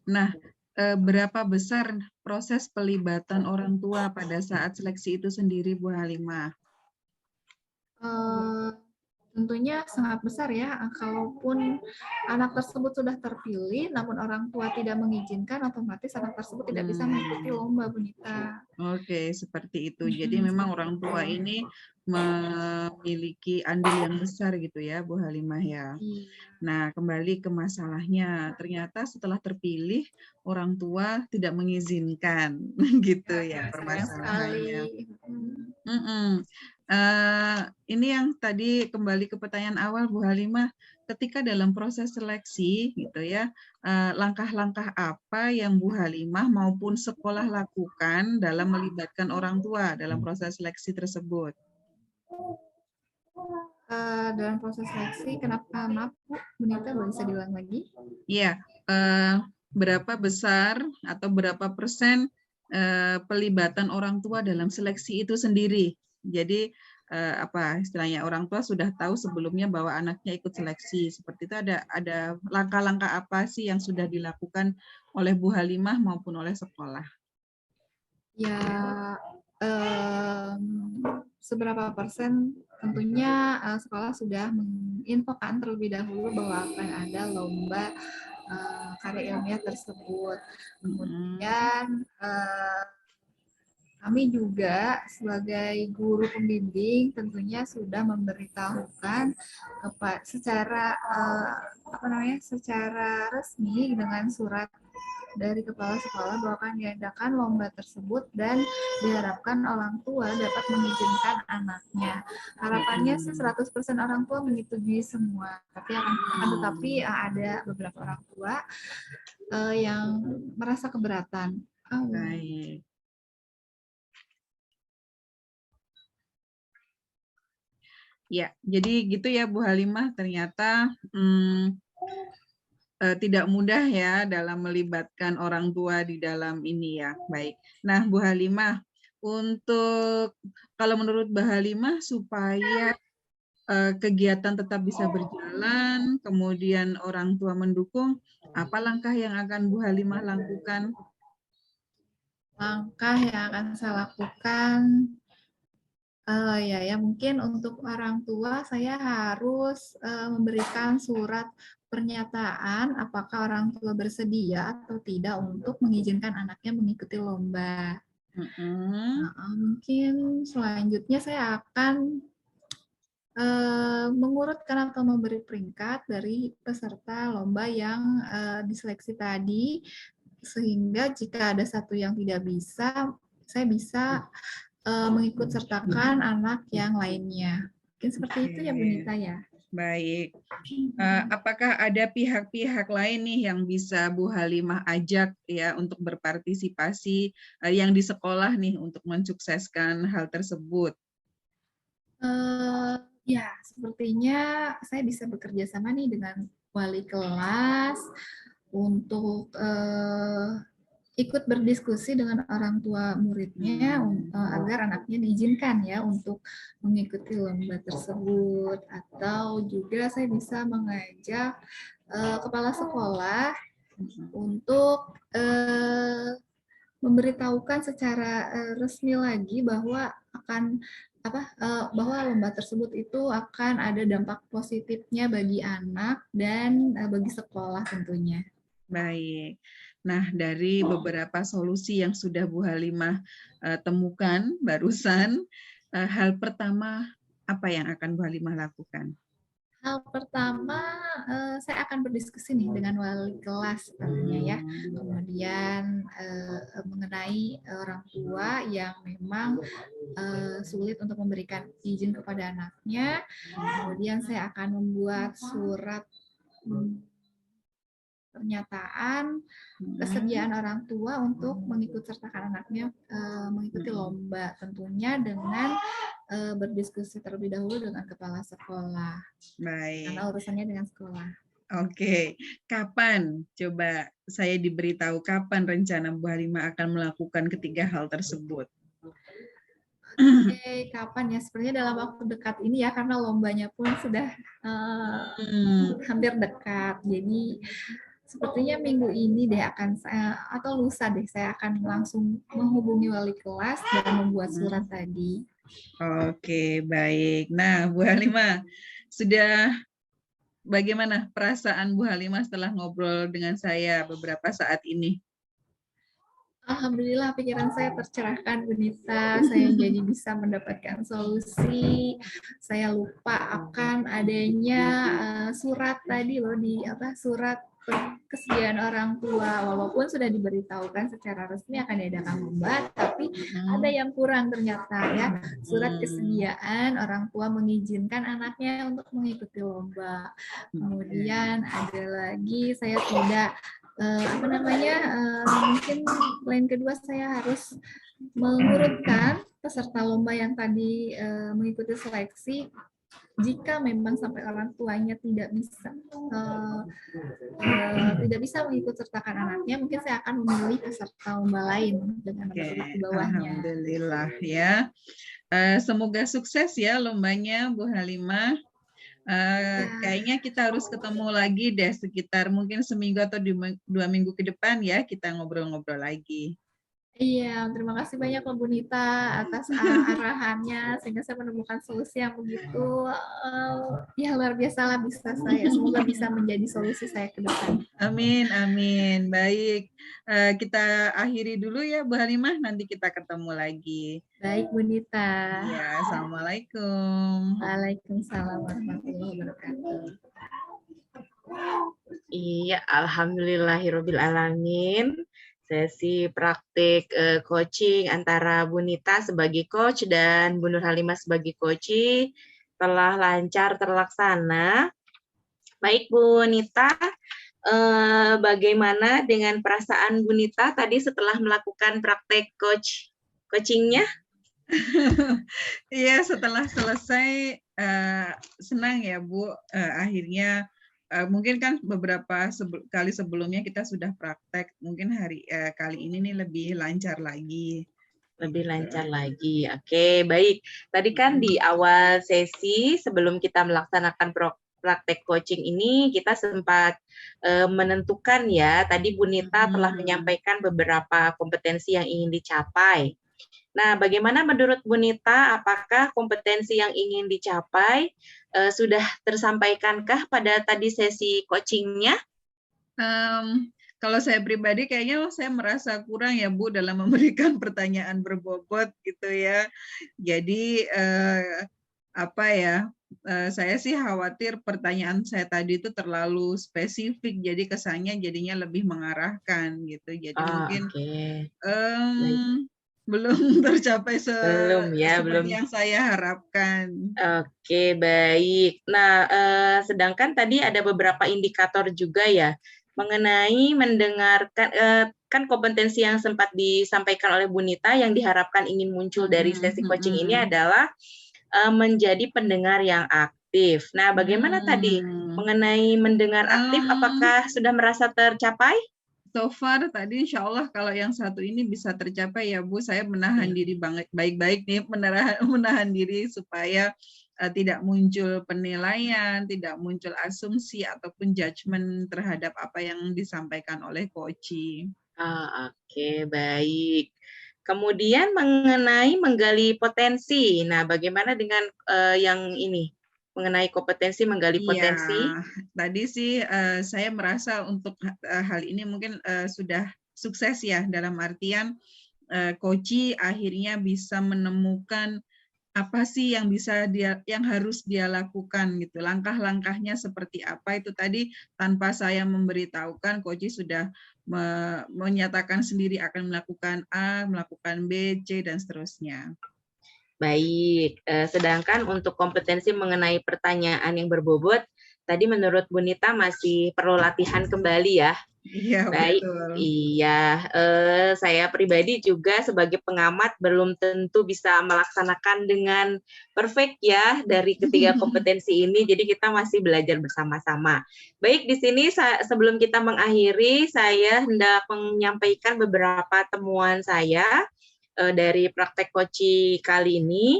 Nah, berapa besar proses pelibatan orang tua pada saat seleksi itu sendiri, Bu Halimah?
Tentunya sangat besar ya, kalaupun anak tersebut sudah terpilih, namun orang tua tidak mengizinkan, otomatis anak tersebut tidak bisa mengikuti lomba, Bu Nita.
Oke, seperti itu. Jadi memang orang tua ini memiliki andil yang besar gitu ya, Bu Halimah ya. Nah, kembali ke masalahnya, ternyata setelah terpilih, orang tua tidak mengizinkan, gitu ya permasalahannya. Ini yang tadi kembali ke pertanyaan awal Bu Halimah, ketika dalam proses seleksi gitu ya, langkah-langkah apa yang Bu Halimah maupun sekolah lakukan dalam melibatkan orang tua dalam proses seleksi tersebut?
Dalam proses seleksi, kenapa maaf Bu Nita, bisa diulang lagi?
Iya, berapa besar atau berapa persen pelibatan orang tua dalam seleksi itu sendiri? Jadi apa istilahnya, orang tua sudah tahu sebelumnya bahwa anaknya ikut seleksi seperti itu, ada langkah-langkah apa sih yang sudah dilakukan oleh Bu Halimah maupun oleh sekolah?
Ya, seberapa persen tentunya sekolah sudah menginfokan terlebih dahulu bahwa akan ada lomba karya ilmiah tersebut. Kemudian kami juga sebagai guru pembimbing tentunya sudah memberitahukan secara secara resmi dengan surat dari kepala sekolah bahwa akan diadakan lomba tersebut dan diharapkan orang tua dapat mengizinkan anaknya. Harapannya sih 100% orang tua menyetujui semua, tapi tetapi ada beberapa orang tua yang merasa keberatan.
Baik. Ya, jadi gitu ya Bu Halimah, ternyata tidak mudah ya dalam melibatkan orang tua di dalam ini ya. Baik. Nah, Bu Halimah, untuk kalau menurut Bu Halimah supaya kegiatan tetap bisa berjalan, kemudian orang tua mendukung, apa langkah yang akan Bu Halimah lakukan?
langkah yang akan saya lakukan, ya mungkin untuk orang tua saya harus memberikan surat pernyataan apakah orang tua bersedia atau tidak untuk mengizinkan anaknya mengikuti lomba. Mungkin selanjutnya saya akan mengurutkan atau memberi peringkat dari peserta lomba yang diseleksi tadi, sehingga jika ada satu yang tidak bisa, saya bisa mengikut sertakan anak yang lainnya. Mungkin seperti itu ya Bu Nita ya.
Baik. Apakah ada pihak-pihak lain nih yang bisa Bu Halimah ajak ya untuk berpartisipasi yang di sekolah nih untuk mensukseskan hal tersebut?
Ya, sepertinya saya bisa bekerja sama nih dengan wali kelas untuk ikut berdiskusi dengan orang tua muridnya agar anaknya diizinkan ya untuk mengikuti lomba tersebut, atau juga saya bisa mengajak kepala sekolah untuk memberitahukan secara resmi lagi bahwa bahwa lomba tersebut itu akan ada dampak positifnya bagi anak dan bagi sekolah tentunya.
Baik. Nah, dari beberapa solusi yang sudah Bu Halimah temukan barusan, hal pertama apa yang akan Bu Halimah lakukan?
Hal pertama, saya akan berdiskusi nih dengan wali kelas tentunya ya. Kemudian mengenai orang tua yang memang sulit untuk memberikan izin kepada anaknya. Kemudian saya akan membuat surat pernyataan kesediaan orang tua untuk mengikut sertakan anaknya mengikuti lomba, tentunya dengan berdiskusi terlebih dahulu dengan kepala sekolah.
Baik.
Karena urusannya dengan sekolah.
Oke, kapan? Coba saya diberitahu kapan rencana Bu Halimah akan melakukan ketiga hal tersebut.
Oke, kapan ya? Sepertinya dalam waktu dekat ini ya, karena lombanya pun sudah hampir dekat. Jadi sepertinya minggu ini deh akan saya, atau lusa deh saya akan langsung menghubungi wali kelas dan membuat surat tadi.
Oke, baik. Nah, Bu Halimah, sudah bagaimana perasaan Bu Halimah setelah ngobrol dengan saya beberapa saat ini?
Alhamdulillah pikiran saya tercerahkan, Bu Nita. Saya jadi bisa mendapatkan solusi. Saya lupa akan adanya surat tadi loh, surat kesediaan orang tua. Walaupun sudah diberitahukan secara resmi akan diadakan lomba, tapi ada yang kurang ternyata ya. Surat kesediaan orang tua mengizinkan anaknya untuk mengikuti lomba. Kemudian ada lagi saya tidak mungkin poin kedua saya harus mengurutkan peserta lomba yang tadi mengikuti seleksi. Jika memang sampai orang tuanya tidak bisa mengikut sertakan anaknya, mungkin saya akan memilih peserta lomba lain dengan nomor di bawahnya.
Alhamdulillah ya. Semoga sukses ya lombanya Bu Halimah. Kayaknya kita harus ketemu lagi deh sekitar mungkin seminggu atau 2 minggu ke depan ya, kita ngobrol-ngobrol lagi.
Iya, terima kasih banyak loh Bu Nita atas arahannya sehingga saya menemukan solusi yang begitu ya luar biasa lah bisa saya. Semoga bisa menjadi solusi saya ke depan.
Amin, amin. Baik, kita akhiri dulu ya Bu Halimah, nanti kita ketemu lagi.
Baik Bu Nita.
Ya, assalamualaikum.
Waalaikumsalam warahmatullahi wabarakatuh.
Iya, alhamdulillahirabbil alamin. Sesi praktik coaching antara Bu Nita sebagai coach dan Bu Nur Halimah sebagai coach telah lancar terlaksana. Baik Bu Nita, bagaimana dengan perasaan Bu Nita tadi setelah melakukan praktek coachingnya?
Iya, setelah selesai senang ya Bu, akhirnya mungkin kan beberapa kali sebelumnya kita sudah praktek, mungkin kali ini nih lebih lancar lagi.
Lebih lancar lagi. Oke, baik. Tadi kan di awal sesi sebelum kita melaksanakan praktek coaching ini kita sempat menentukan ya, tadi Bu Nita telah menyampaikan beberapa kompetensi yang ingin dicapai. Nah, bagaimana menurut Bu Nita, apakah kompetensi yang ingin dicapai sudah tersampaikankah pada tadi sesi coachingnya?
Kalau saya pribadi kayaknya saya merasa kurang ya Bu dalam memberikan pertanyaan berbobot gitu ya. Jadi saya sih khawatir pertanyaan saya tadi itu terlalu spesifik, jadi kesannya jadinya lebih mengarahkan gitu. Jadi mungkin belum tercapai seperti yang saya harapkan.
Oke, baik. Nah, sedangkan tadi ada beberapa indikator juga ya mengenai mendengarkan, kan kompetensi yang sempat disampaikan oleh Bu Nita yang diharapkan ingin muncul dari sesi coaching ini adalah menjadi pendengar yang aktif. Nah, bagaimana tadi mengenai mendengar aktif, apakah sudah merasa tercapai?
So far tadi insya Allah kalau yang satu ini bisa tercapai ya Bu, saya menahan diri baik-baik nih, menahan diri supaya tidak muncul penilaian, tidak muncul asumsi ataupun judgement terhadap apa yang disampaikan oleh coaching.
Oke, baik. Kemudian mengenai menggali potensi, nah bagaimana dengan yang ini? Mengenai kompetensi menggali potensi?
Tadi sih saya merasa untuk hal ini mungkin sudah sukses ya, dalam artian coach akhirnya bisa menemukan apa sih yang harus dia lakukan gitu, langkah-langkahnya seperti apa itu tadi tanpa saya memberitahukan, coach sudah menyatakan sendiri akan melakukan A, melakukan B, C dan seterusnya.
Baik, sedangkan untuk kompetensi mengenai pertanyaan yang berbobot, tadi menurut Bu Nita masih perlu latihan kembali ya?
Iya,
baik,
betul.
Iya, saya pribadi juga sebagai pengamat belum tentu bisa melaksanakan dengan perfect ya dari ketiga kompetensi ini, jadi kita masih belajar bersama-sama. Baik, di sini sebelum kita mengakhiri, saya hendak menyampaikan beberapa temuan saya dari praktek coaching kali ini,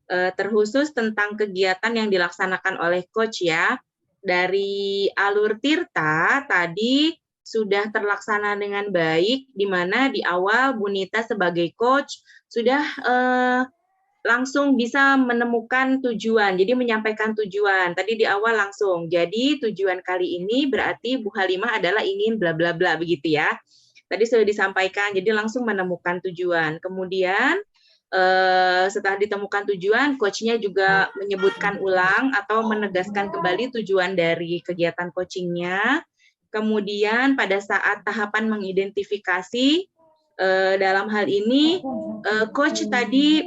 terkhusus tentang kegiatan yang dilaksanakan oleh coach ya. Dari alur Tirta tadi sudah terlaksana dengan baik, di mana di awal Bu Nita sebagai coach sudah langsung bisa menemukan tujuan, jadi menyampaikan tujuan. Tadi di awal langsung, jadi tujuan kali ini berarti Bu Halimah adalah ingin bla bla bla begitu ya. Tadi sudah disampaikan, jadi langsung menemukan tujuan. Kemudian setelah ditemukan tujuan, coachnya juga menyebutkan ulang atau menegaskan kembali tujuan dari kegiatan coachingnya. Kemudian pada saat tahapan mengidentifikasi, dalam hal ini coach tadi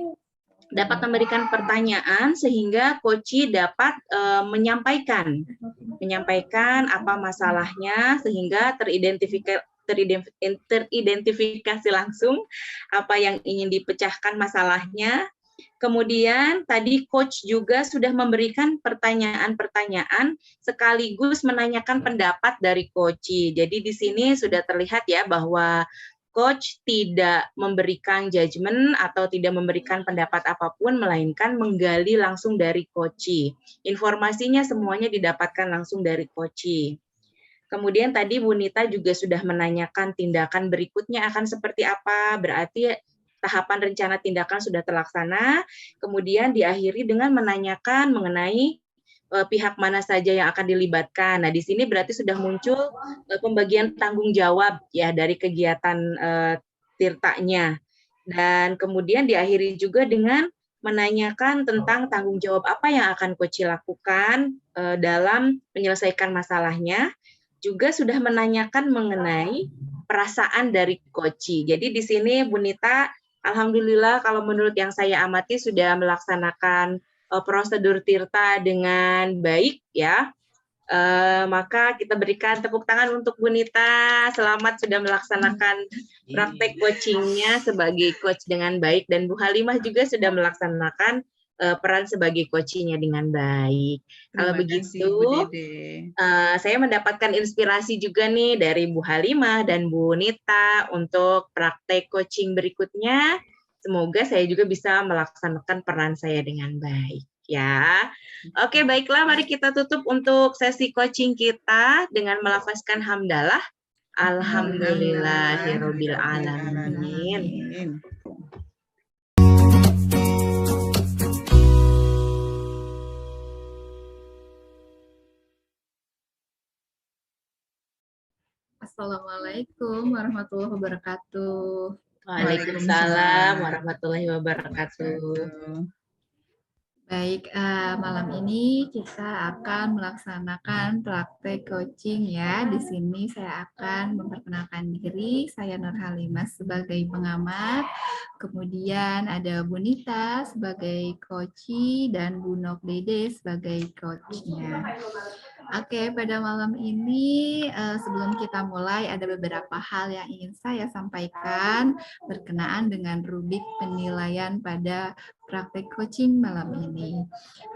dapat memberikan pertanyaan sehingga coach dapat menyampaikan apa masalahnya sehingga teridentifikasi langsung apa yang ingin dipecahkan masalahnya. Kemudian tadi coach juga sudah memberikan pertanyaan-pertanyaan sekaligus menanyakan pendapat dari coach. Jadi di sini sudah terlihat ya bahwa coach tidak memberikan judgement atau tidak memberikan pendapat apapun, melainkan menggali langsung dari coach. Informasinya semuanya didapatkan langsung dari coach. Kemudian tadi Bu Nita juga sudah menanyakan tindakan berikutnya akan seperti apa, berarti tahapan rencana tindakan sudah terlaksana, kemudian diakhiri dengan menanyakan mengenai pihak mana saja yang akan dilibatkan. Nah, di sini berarti sudah muncul pembagian tanggung jawab ya dari kegiatan tirtanya. Dan kemudian diakhiri juga dengan menanyakan tentang tanggung jawab apa yang akan coach lakukan dalam menyelesaikan masalahnya. Juga sudah menanyakan mengenai perasaan dari coach. Jadi di sini Bu Nita, alhamdulillah kalau menurut yang saya amati sudah melaksanakan prosedur tirta dengan baik ya. Maka kita berikan tepuk tangan untuk Bu Nita. Selamat sudah melaksanakan praktek coachingnya sebagai coach dengan baik, dan Bu Halimah juga sudah melaksanakan peran sebagai coachingnya dengan baik. Kalau begitu, saya mendapatkan inspirasi juga nih dari Bu Halimah dan Bu Nita untuk praktek coaching berikutnya. Semoga saya juga bisa melaksanakan peran saya dengan baik. ya. Oke, baiklah, mari kita tutup untuk sesi coaching kita dengan melafazkan hamdalah. Alhamdulillahirabbil alamin.
Assalamualaikum warahmatullahi wabarakatuh.
Waalaikumsalam warahmatullahi wabarakatuh.
Baik, malam ini kita akan melaksanakan praktek coaching ya. Di sini saya akan memperkenalkan diri. Saya Nur Halimah sebagai pengamat. Kemudian ada Bu Nita sebagai coachee dan Bu Nok Dede sebagai coachnya. Oke, pada malam ini sebelum kita mulai ada beberapa hal yang ingin saya sampaikan berkenaan dengan rubrik penilaian pada praktek coaching malam ini.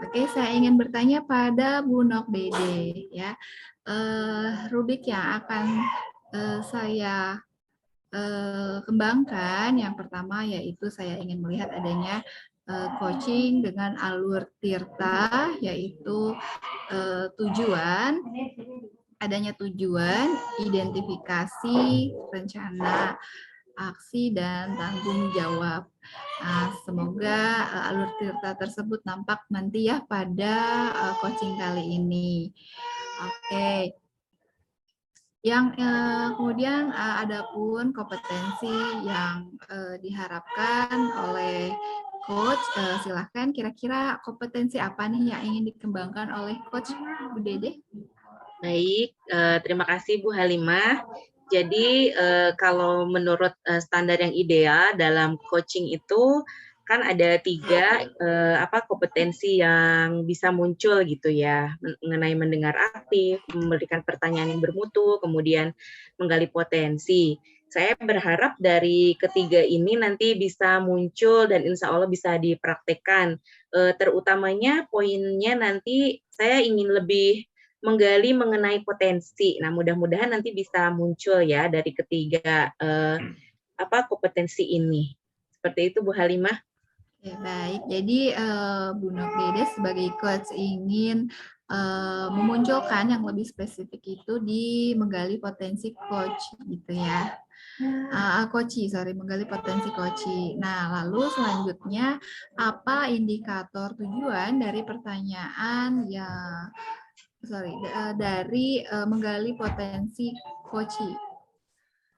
Oke, saya ingin bertanya pada Bu Nok Dede ya. Rubrik yang akan saya kembangkan yang pertama yaitu saya ingin melihat adanya coaching dengan alur tirta, yaitu adanya tujuan, identifikasi, rencana, aksi, dan tanggung jawab. Nah, semoga alur tirta tersebut nampak nanti ya pada coaching kali ini. Oke. Yang kemudian ada pun kompetensi yang diharapkan oleh coach. Silahkan, kira-kira kompetensi apa nih yang ingin dikembangkan oleh coach Bu Dede?
Baik, terima kasih Bu Halimah. Jadi kalau menurut standar yang ideal dalam coaching itu kan ada 3 kompetensi yang bisa muncul gitu ya, mengenai mendengar aktif, memberikan pertanyaan yang bermutu, kemudian menggali potensi. Saya berharap dari ketiga ini nanti bisa muncul dan insya Allah bisa dipraktekkan. Terutamanya poinnya nanti saya ingin lebih menggali mengenai potensi. Nah, mudah-mudahan nanti bisa muncul ya dari ketiga kompetensi ini. Seperti itu Bu Halimah.
Ya, baik. Jadi Bu Nok Dede sebagai coach ingin memunculkan yang lebih spesifik itu di menggali potensi coach gitu ya. Menggali potensi coaching. Nah, lalu selanjutnya apa indikator tujuan dari pertanyaan dari menggali potensi coaching?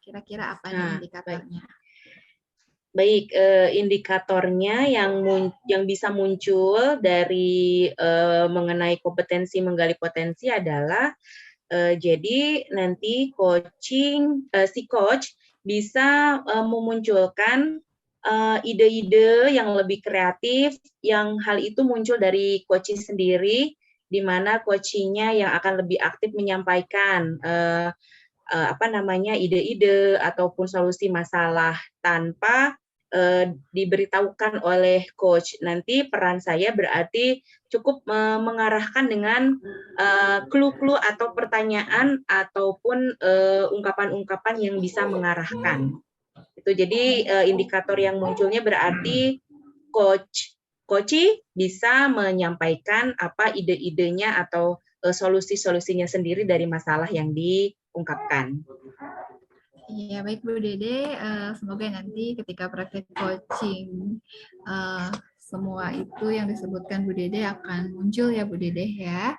Kira-kira apa indikatornya?
Baik, indikatornya yang bisa muncul dari mengenai kompetensi menggali potensi adalah jadi nanti si coach bisa memunculkan ide-ide yang lebih kreatif, yang hal itu muncul dari coaching sendiri, di mana coachingnya yang akan lebih aktif menyampaikan ide-ide ataupun solusi masalah tanpa diberitahukan oleh coach. Nanti peran saya berarti cukup mengarahkan dengan clue-clue atau pertanyaan ataupun ungkapan-ungkapan yang bisa mengarahkan. Itu jadi indikator yang munculnya berarti coachee bisa menyampaikan apa ide-idenya atau solusi-solusinya sendiri dari masalah yang diungkapkan.
Iya, baik Bu Dede. Semoga nanti ketika praktek coaching semua itu yang disebutkan Bu Dede akan muncul ya Bu Dede ya.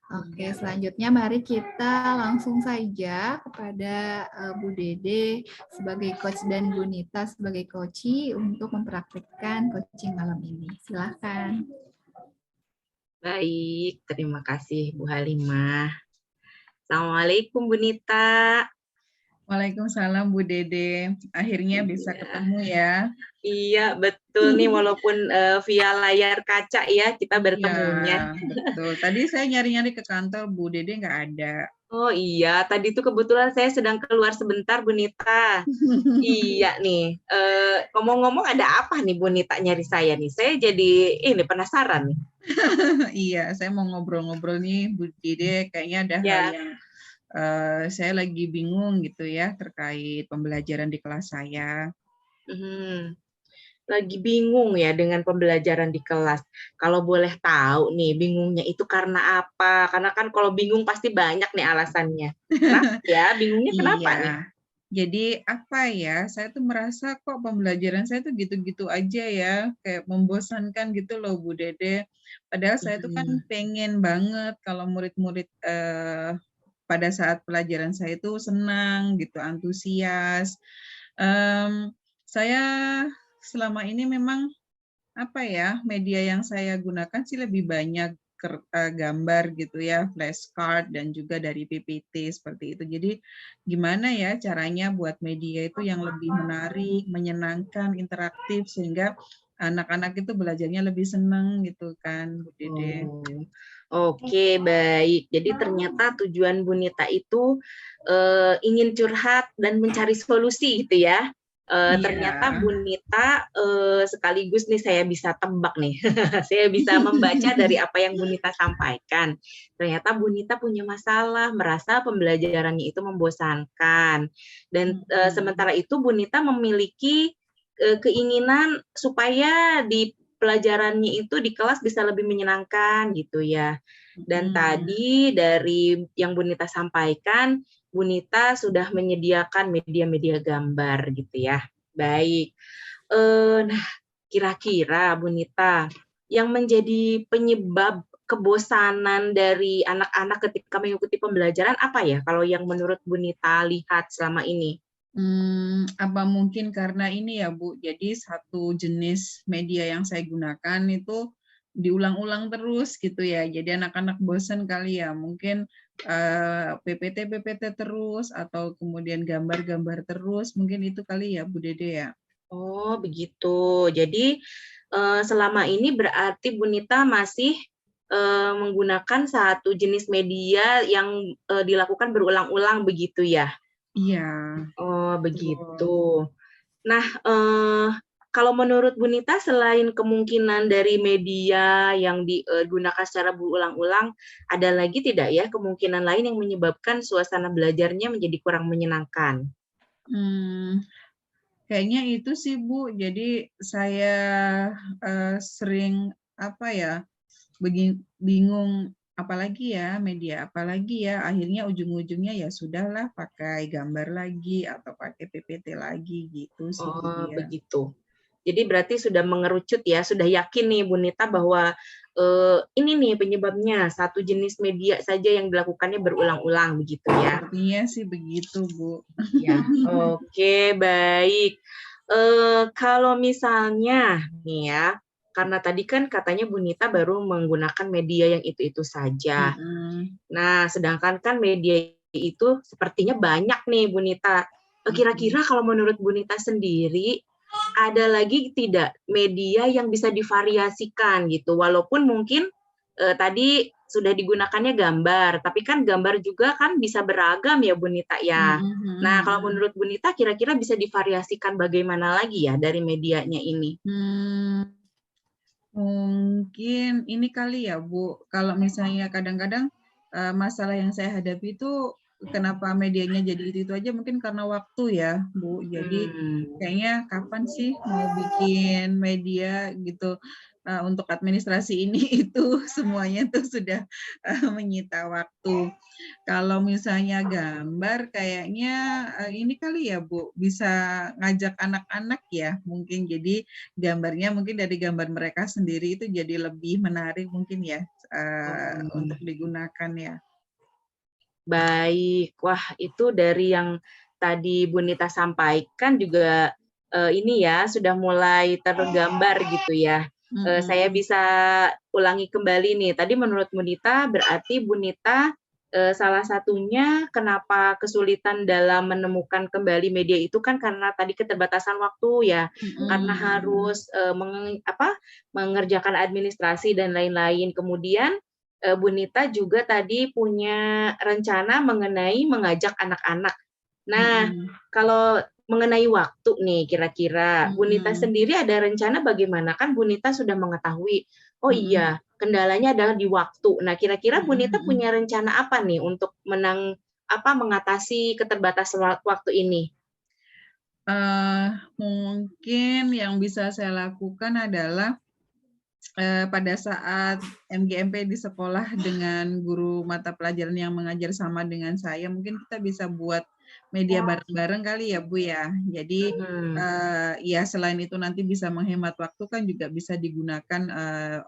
Oke, selanjutnya mari kita langsung saja kepada Bu Dede sebagai coach dan Bu Nita sebagai coachee untuk mempraktikkan coaching malam ini. Silakan.
Baik, terima kasih Bu Halimah. Assalamualaikum Bu Nita.
Waalaikumsalam Bu Dede. Akhirnya bisa ketemu ya.
Iya, betul nih walaupun via layar kaca ya kita bertemunya.
Ya, betul. Tadi saya nyari-nyari ke kantor Bu Dede nggak ada.
Oh iya, tadi itu kebetulan saya sedang keluar sebentar Bu Nita. Iya nih. Ngomong-ngomong ada apa nih Bu Nita nyari saya nih? Saya jadi penasaran nih.
Iya, saya mau ngobrol-ngobrol nih Bu Dede. Kayaknya ada hal yang saya lagi bingung gitu ya terkait pembelajaran di kelas saya.
lagi bingung ya dengan pembelajaran di kelas. Kalau boleh tahu nih, bingungnya itu karena apa? Karena kan kalau bingung pasti banyak nih alasannya. Kenapa ya? Bingungnya kenapa nih?
Iya. Jadi apa ya, saya tuh merasa kok pembelajaran saya tuh gitu-gitu aja ya, kayak membosankan gitu loh Bu Dede. Padahal saya tuh kan
Mhm.
pengen banget kalau murid-murid pada saat pelajaran saya itu senang gitu, antusias. Saya selama ini memang apa ya, media yang saya gunakan sih lebih banyak gambar gitu ya, flashcard dan juga dari PPT seperti itu. Jadi gimana ya caranya buat media itu yang lebih menarik, menyenangkan, interaktif sehingga anak-anak itu belajarnya lebih senang gitu kan, Bu Dede.
Oh, oke, baik. Jadi ternyata tujuan Bu Nita itu ingin curhat dan mencari solusi gitu ya.
Iya.
Ternyata Bu Nita sekaligus nih saya bisa tebak nih. Saya bisa membaca dari apa yang Bu Nita sampaikan. Ternyata Bu Nita punya masalah, merasa pembelajarannya itu membosankan. Dan sementara itu Bu Nita memiliki keinginan supaya di pelajarannya itu di kelas bisa lebih menyenangkan gitu ya. Dan tadi dari yang Bu Nita sampaikan, Bu Nita sudah menyediakan media-media gambar gitu ya. Baik. Nah, kira-kira Bu Nita, yang menjadi penyebab kebosanan dari anak-anak ketika mengikuti pembelajaran apa ya? Kalau yang menurut Bu Nita lihat selama ini?
Apa mungkin karena ini ya Bu, jadi satu jenis media yang saya gunakan itu diulang-ulang terus gitu ya. Jadi anak-anak bosan kali ya, mungkin PPT terus atau kemudian gambar-gambar terus, mungkin itu kali ya Bu Dede ya?
Oh, begitu. Jadi selama ini berarti Bu Nita masih menggunakan satu jenis media yang dilakukan berulang-ulang begitu ya?
Iya,
Oh,
betul.
begitu. Nah, kalau menurut Bu Nita selain kemungkinan dari media yang digunakan secara berulang-ulang, ada lagi tidak ya kemungkinan lain yang menyebabkan suasana belajarnya menjadi kurang menyenangkan?
Hmm, Kayaknya itu sih Bu, jadi saya sering apa ya, bingung apalagi ya, media apalagi ya, akhirnya ujung-ujungnya ya sudahlah pakai gambar lagi atau pakai PPT lagi gitu sih Bu
Oh,
dia.
begitu. Jadi berarti sudah mengerucut ya, sudah yakin nih Bu Nita bahwa ini nih penyebabnya, satu jenis media saja yang dilakukannya berulang-ulang begitu ya.
Sepertinya sih begitu Bu.
Ya, oke, baik. Kalau misalnya nih ya, karena tadi kan katanya Bu Nita baru menggunakan media yang itu-itu saja.
Mm-mm.
Nah, sedangkan kan media itu sepertinya banyak nih Bu Nita.
Mm-mm.
Kira-kira kalau menurut Bu Nita sendiri, ada lagi tidak media yang bisa divariasikan gitu, walaupun mungkin tadi sudah digunakannya gambar, tapi kan gambar juga kan bisa beragam ya Bu Nita ya.
Mm-mm.
Nah, kalau
Mm-mm.
menurut Bu Nita kira-kira bisa divariasikan bagaimana lagi ya dari medianya ini?
Hmm, Mungkin ini kali ya Bu, kalau misalnya kadang-kadang masalah yang saya hadapi itu kenapa medianya jadi itu aja mungkin karena waktu ya Bu. Jadi
Hmm.
kayaknya kapan sih mau bikin media gitu untuk administrasi ini itu semuanya tuh sudah menyita waktu. Kalau misalnya gambar kayaknya ini kali ya Bu, bisa ngajak anak-anak ya mungkin jadi gambarnya mungkin dari gambar mereka sendiri itu jadi lebih menarik mungkin ya
Oh.
untuk digunakan ya.
Baik, wah itu dari yang tadi Bu Nita sampaikan juga ini ya sudah mulai tergambar gitu ya. Saya
Mm-mm.
bisa ulangi kembali nih. Tadi menurut Bu Nita berarti Bu Nita salah satunya kenapa kesulitan dalam menemukan kembali media itu kan karena tadi keterbatasan waktu ya, karena
Mm-mm.
harus mengerjakan administrasi dan lain-lain. Kemudian Bu Nita juga tadi punya rencana mengenai mengajak anak-anak. Nah,
Mm-mm.
kalau mengenai waktu nih kira-kira Bu Nita
Mm-mm.
sendiri ada rencana bagaimana? Kan Bu Nita sudah mengetahui, oh
Mm-mm.
iya, kendalanya adalah di waktu. Nah, kira-kira Bu Nita
Mm-mm.
punya rencana apa nih untuk mengatasi keterbatasan waktu ini?
Mungkin yang bisa saya lakukan adalah pada saat MGMP di sekolah dengan guru mata pelajaran yang mengajar sama dengan saya, mungkin kita bisa buat media bareng-bareng kali ya Bu ya. Jadi ya selain itu nanti bisa menghemat waktu kan juga bisa digunakan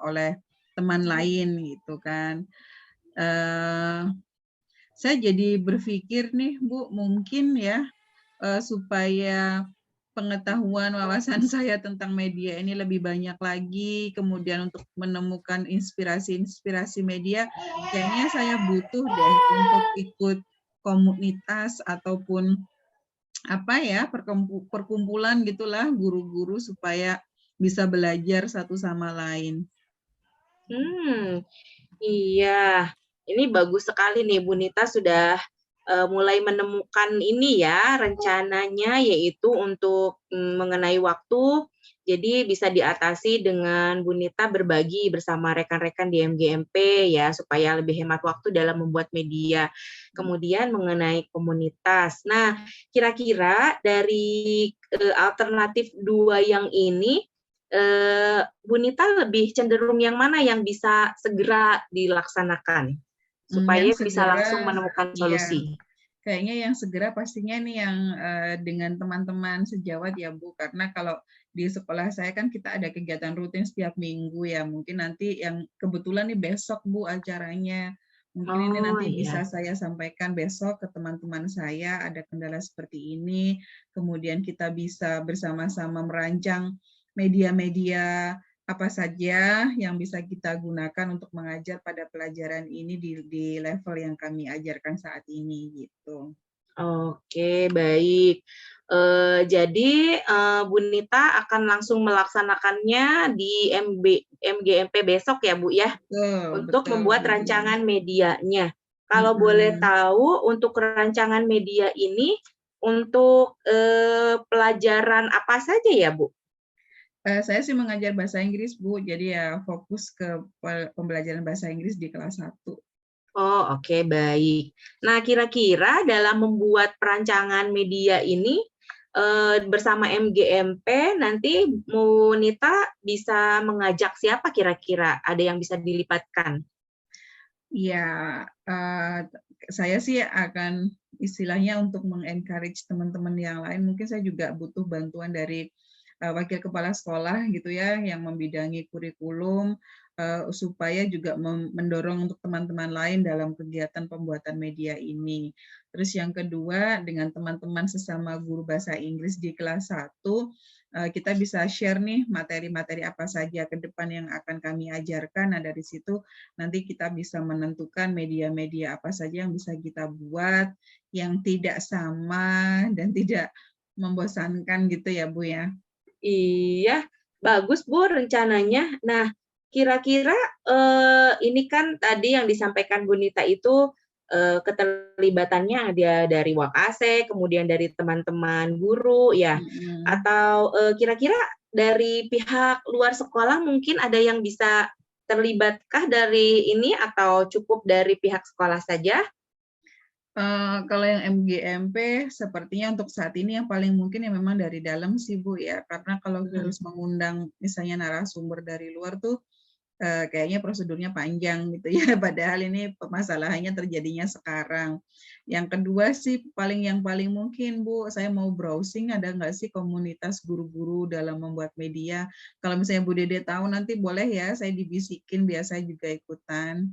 oleh teman lain gitu kan. Saya jadi berpikir nih Bu, mungkin ya supaya pengetahuan wawasan saya tentang media ini lebih banyak lagi, kemudian untuk menemukan inspirasi-inspirasi media, kayaknya saya butuh deh untuk ikut komunitas ataupun apa ya, perkumpulan gitulah guru-guru supaya bisa belajar satu sama lain.
Iya, ini bagus sekali nih Bu Nita sudah mulai menemukan ini ya rencananya, yaitu untuk mengenai waktu, jadi bisa diatasi dengan Bu Nita berbagi bersama rekan-rekan di MGMP ya, supaya lebih hemat waktu dalam membuat media. Kemudian mengenai komunitas. Nah, kira-kira dari alternatif 2 yang ini, Bu Nita lebih cenderung yang mana yang bisa segera dilaksanakan? Supaya
Yang
bisa
segera,
langsung menemukan
iya.
solusi.
Kayaknya yang segera pastinya nih yang dengan teman-teman sejawat ya Bu, karena kalau di sekolah saya kan kita ada kegiatan rutin setiap minggu ya, mungkin nanti yang kebetulan nih besok Bu acaranya, mungkin ini
Oh
nanti bisa
iya.
saya sampaikan besok ke teman-teman saya ada kendala seperti ini, kemudian kita bisa bersama-sama merancang media-media apa saja yang bisa kita gunakan untuk mengajar pada pelajaran ini di level yang kami ajarkan saat ini gitu.
Oke, baik. Jadi Bu Nita akan langsung melaksanakannya di MGMP besok ya Bu ya,
Betul,
untuk
betul
membuat
Bu.
rancangan medianya. Kalau boleh tahu untuk rancangan media ini untuk pelajaran apa saja ya Bu?
Saya sih mengajar bahasa Inggris Bu, jadi ya fokus ke pembelajaran bahasa Inggris di kelas 1.
Oh, oke, baik. Nah, kira-kira dalam membuat perancangan media ini bersama MGMP nanti Bu Nita bisa mengajak siapa kira-kira? Ada yang bisa dilibatkan?
Ya, saya sih akan istilahnya untuk mengencourage teman-teman yang lain. Mungkin saya juga butuh bantuan dari wakil kepala sekolah gitu ya, yang membidangi kurikulum supaya juga mendorong untuk teman-teman lain dalam kegiatan pembuatan media ini. Terus yang kedua, dengan teman-teman sesama guru bahasa Inggris di kelas 1, kita bisa share nih materi-materi apa saja ke depan yang akan kami ajarkan. Nah, dari situ nanti kita bisa menentukan media-media apa saja yang bisa kita buat yang tidak sama dan tidak membosankan gitu ya Bu ya.
Iya, bagus Bu rencananya. Nah, kira-kira ini kan tadi yang disampaikan Bu Nita itu keterlibatannya ada dari Wakase, kemudian dari teman-teman guru ya, atau kira-kira dari pihak luar sekolah mungkin ada yang bisa terlibatkah dari ini atau cukup dari pihak sekolah saja?
Kalau yang MGMP sepertinya untuk saat ini yang paling mungkin ya memang dari dalam sih Bu ya, karena kalau harus mengundang misalnya narasumber dari luar tuh kayaknya prosedurnya panjang gitu ya, padahal ini permasalahannya terjadinya sekarang. Yang kedua sih yang paling mungkin Bu, saya mau browsing ada nggak sih komunitas guru-guru dalam membuat media. Kalau misalnya Bu Dede tahu nanti boleh ya saya dibisikin biar saya juga ikutan.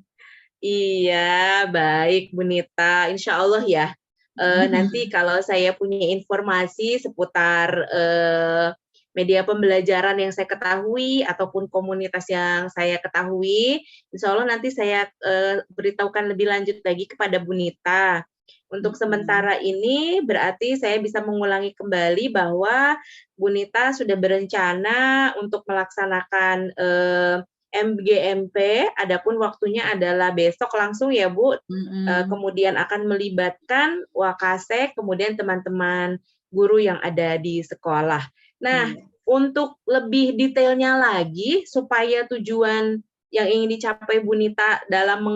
Iya, baik Bu Nita. Insya Allah ya. Nanti kalau saya punya informasi seputar media pembelajaran yang saya ketahui ataupun komunitas yang saya ketahui, insya Allah nanti saya beritahukan lebih lanjut lagi kepada Bu Nita. Untuk sementara ini berarti saya bisa mengulangi kembali bahwa Bu Nita sudah berencana untuk melaksanakan MGMP, adapun waktunya adalah besok langsung ya Bu, kemudian akan melibatkan Wakase, kemudian teman-teman guru yang ada di sekolah. Nah, untuk lebih detailnya lagi, supaya tujuan yang ingin dicapai Bu Nita dalam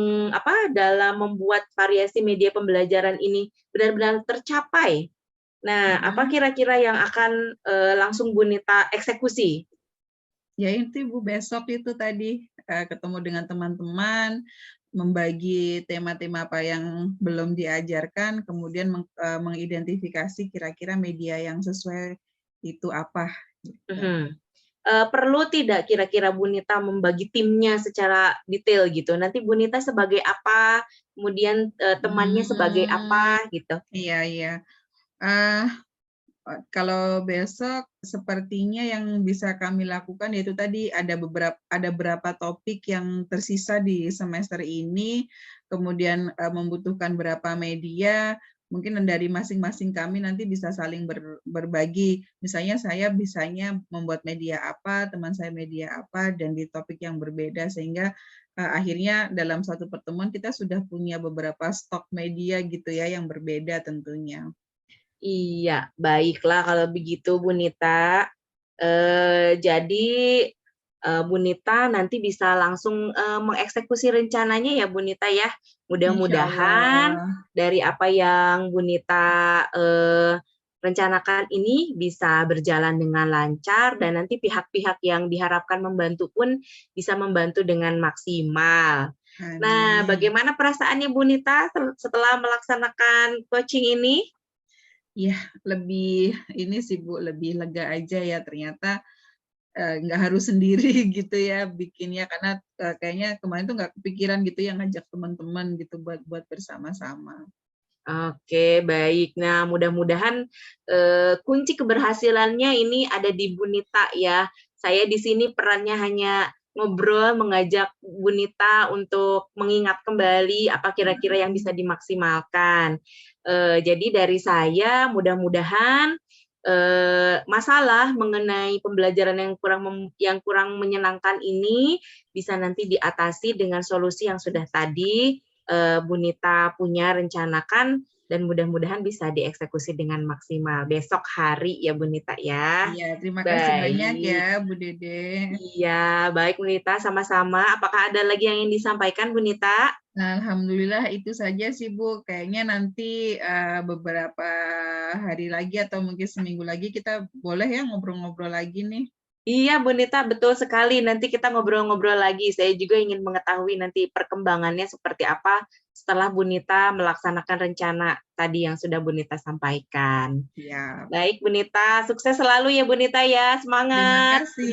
dalam membuat variasi media pembelajaran ini benar-benar tercapai, Nah, apa kira-kira yang akan langsung Bu Nita eksekusi?
Ya itu Bu, besok itu tadi ketemu dengan teman-teman, membagi tema-tema apa yang belum diajarkan, kemudian mengidentifikasi kira-kira media yang sesuai itu apa. Gitu.
Perlu tidak kira-kira Bu Nita membagi timnya secara detail gitu? Nanti Bu Nita sebagai apa, kemudian temannya sebagai apa gitu?
Iya, iya. Kalau besok sepertinya yang bisa kami lakukan yaitu tadi ada beberapa topik yang tersisa di semester ini, kemudian membutuhkan berapa media, mungkin dari masing-masing kami nanti bisa saling berbagi. Misalnya saya bisanya membuat media apa, teman saya media apa, dan di topik yang berbeda sehingga akhirnya dalam satu pertemuan kita sudah punya beberapa stok media gitu ya yang berbeda tentunya.
Iya, baiklah kalau begitu Bu Nita. Jadi Bu Nita nanti bisa langsung mengeksekusi rencananya ya Bu Nita ya. Mudah-mudahan dari apa yang Bu Nita rencanakan ini bisa berjalan dengan lancar dan nanti pihak-pihak yang diharapkan membantu pun bisa membantu dengan maksimal. Nah, bagaimana perasaannya Bu Nita setelah melaksanakan coaching ini?
Ya, lebih ini sih Bu, lebih lega aja ya ternyata nggak harus sendiri gitu ya bikinnya, karena kayaknya kemarin tuh nggak kepikiran gitu ya ngajak teman-teman gitu buat bersama-sama.
Oke, baik. Nah, mudah-mudahan kunci keberhasilannya ini ada di Bu Nita ya. Saya di sini perannya hanya ngobrol, mengajak Bu Nita untuk mengingat kembali apa kira-kira yang bisa dimaksimalkan. Jadi dari saya, mudah-mudahan masalah mengenai pembelajaran yang kurang menyenangkan ini bisa nanti diatasi dengan solusi yang sudah tadi Bu Nita punya rencanakan dan mudah-mudahan bisa dieksekusi dengan maksimal besok hari ya Bu Nita ya.
Iya, terima kasih banyak ya Bu Dede.
Iya, baik Bu Nita, sama-sama. Apakah ada lagi yang ingin disampaikan Bu Nita?
Nah, alhamdulillah itu saja sih Bu. Kayaknya nanti beberapa hari lagi atau mungkin seminggu lagi kita boleh ya ngobrol-ngobrol lagi nih.
Iya, Bu Nita, betul sekali. Nanti kita ngobrol-ngobrol lagi. Saya juga ingin mengetahui nanti perkembangannya seperti apa setelah Bu Nita melaksanakan rencana tadi yang sudah Bu Nita sampaikan.
Ya.
Baik, Bu Nita. Sukses selalu ya, Bu Nita ya. Semangat.
Terima kasih.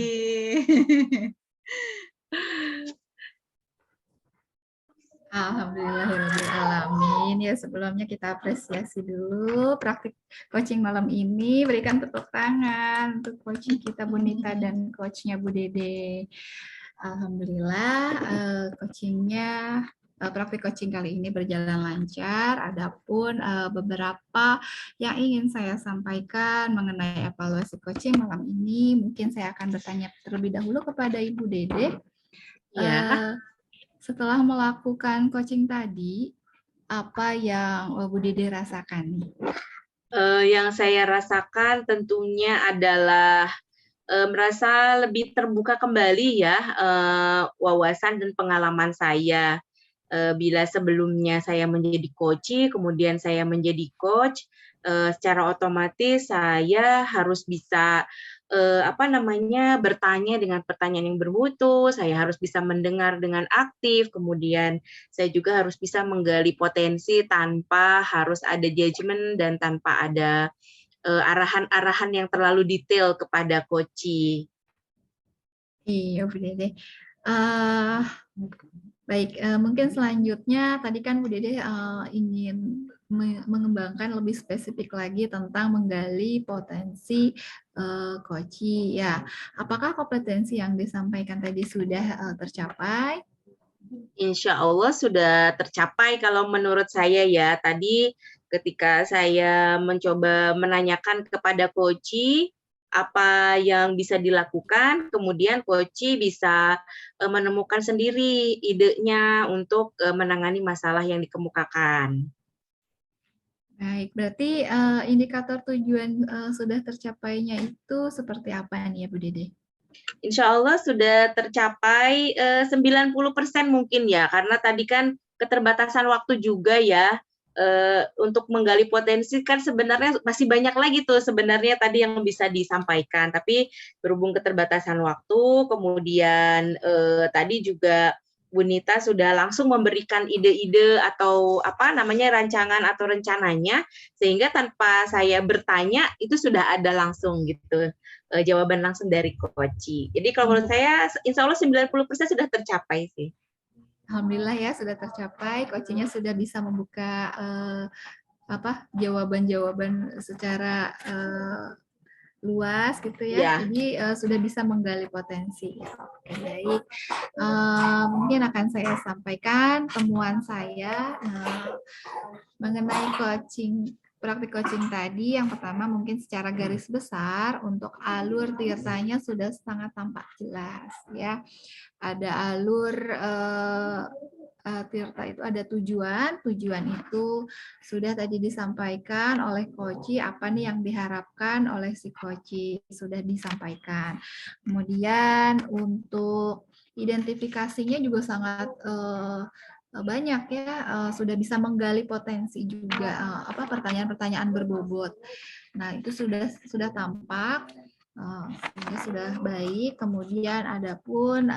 Alhamdulillahirrahmanirrahim. Ya, sebelumnya kita apresiasi dulu praktik coaching malam ini. Berikan tepuk tangan untuk coaching kita Bu Nita dan coachnya Bu Dede. Alhamdulillah praktik coaching kali ini berjalan lancar. Adapun beberapa yang ingin saya sampaikan mengenai evaluasi coaching malam ini, mungkin saya akan bertanya terlebih dahulu kepada Ibu Dede.
Ya.
Setelah melakukan coaching tadi, apa yang Bu Dede rasakan nih?
Yang saya rasakan tentunya adalah merasa lebih terbuka kembali ya wawasan dan pengalaman saya. Bila sebelumnya saya menjadi coach, kemudian saya menjadi coach, secara otomatis saya harus bisa bertanya dengan pertanyaan yang bermutu, saya harus bisa mendengar dengan aktif, kemudian saya juga harus bisa menggali potensi tanpa harus ada judgement dan tanpa ada arahan-arahan yang terlalu detail kepada coach.
Iya, Bu Dede. Baik, mungkin selanjutnya tadi kan Bu Dede ingin mengembangkan lebih spesifik lagi tentang menggali potensi coaching. Ya, apakah kompetensi yang disampaikan tadi sudah tercapai?
Insya Allah sudah tercapai kalau menurut saya ya. Tadi ketika saya mencoba menanyakan kepada coach apa yang bisa dilakukan, kemudian coach bisa menemukan sendiri idenya untuk menangani masalah yang dikemukakan.
Baik, berarti indikator tujuan sudah tercapainya itu seperti apa nih ya Bu Dede?
Insya Allah sudah tercapai 90% mungkin ya, karena tadi kan keterbatasan waktu juga ya. untuk menggali potensi kan sebenarnya masih banyak lagi tuh sebenarnya tadi yang bisa disampaikan, tapi berhubung keterbatasan waktu, kemudian tadi juga Bu Nita sudah langsung memberikan ide-ide atau apa namanya rancangan atau rencananya, sehingga tanpa saya bertanya itu sudah ada langsung gitu jawaban langsung dari Koci. Jadi kalau menurut saya insya Allah 90% sudah tercapai sih.
Alhamdulillah ya sudah tercapai, Kocinya sudah bisa membuka jawaban-jawaban secara luas gitu ya. Jadi sudah bisa menggali potensi. Oke, baik. Mungkin akan saya sampaikan temuan saya mengenai praktik coaching tadi. Yang pertama mungkin secara garis besar untuk alur tirtanya sudah sangat tampak jelas ya. Ada alur tirta itu ada tujuan itu sudah tadi disampaikan oleh Koci, apa nih yang diharapkan oleh si Koci sudah disampaikan. Kemudian untuk identifikasinya juga sangat banyak ya, sudah bisa menggali potensi juga pertanyaan-pertanyaan berbobot. Nah, itu sudah tampak, sudah baik. Kemudian adapun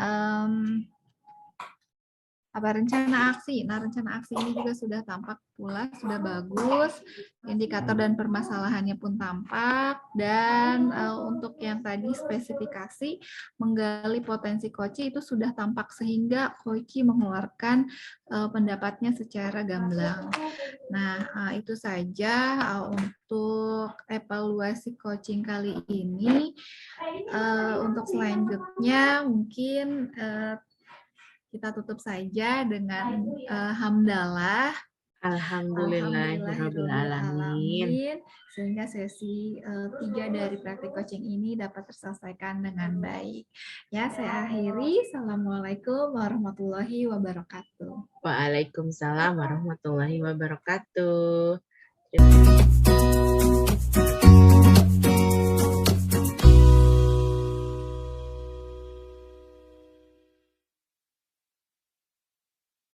rencana aksi. Nah, rencana aksi ini juga sudah tampak pula, sudah bagus. Indikator dan permasalahannya pun tampak. Dan untuk yang tadi spesifikasi menggali potensi Koci itu sudah tampak sehingga Koci mengeluarkan pendapatnya secara gamblang. Nah, itu saja untuk evaluasi coaching kali ini. Untuk selanjutnya mungkin kita tutup saja dengan hamdalah.
Alhamdulillahirrahmanirrahim.
Sehingga sesi 3 dari praktik coaching ini dapat terselesaikan dengan baik. Ya, saya akhiri. Assalamualaikum warahmatullahi wabarakatuh.
Waalaikumsalam warahmatullahi wabarakatuh.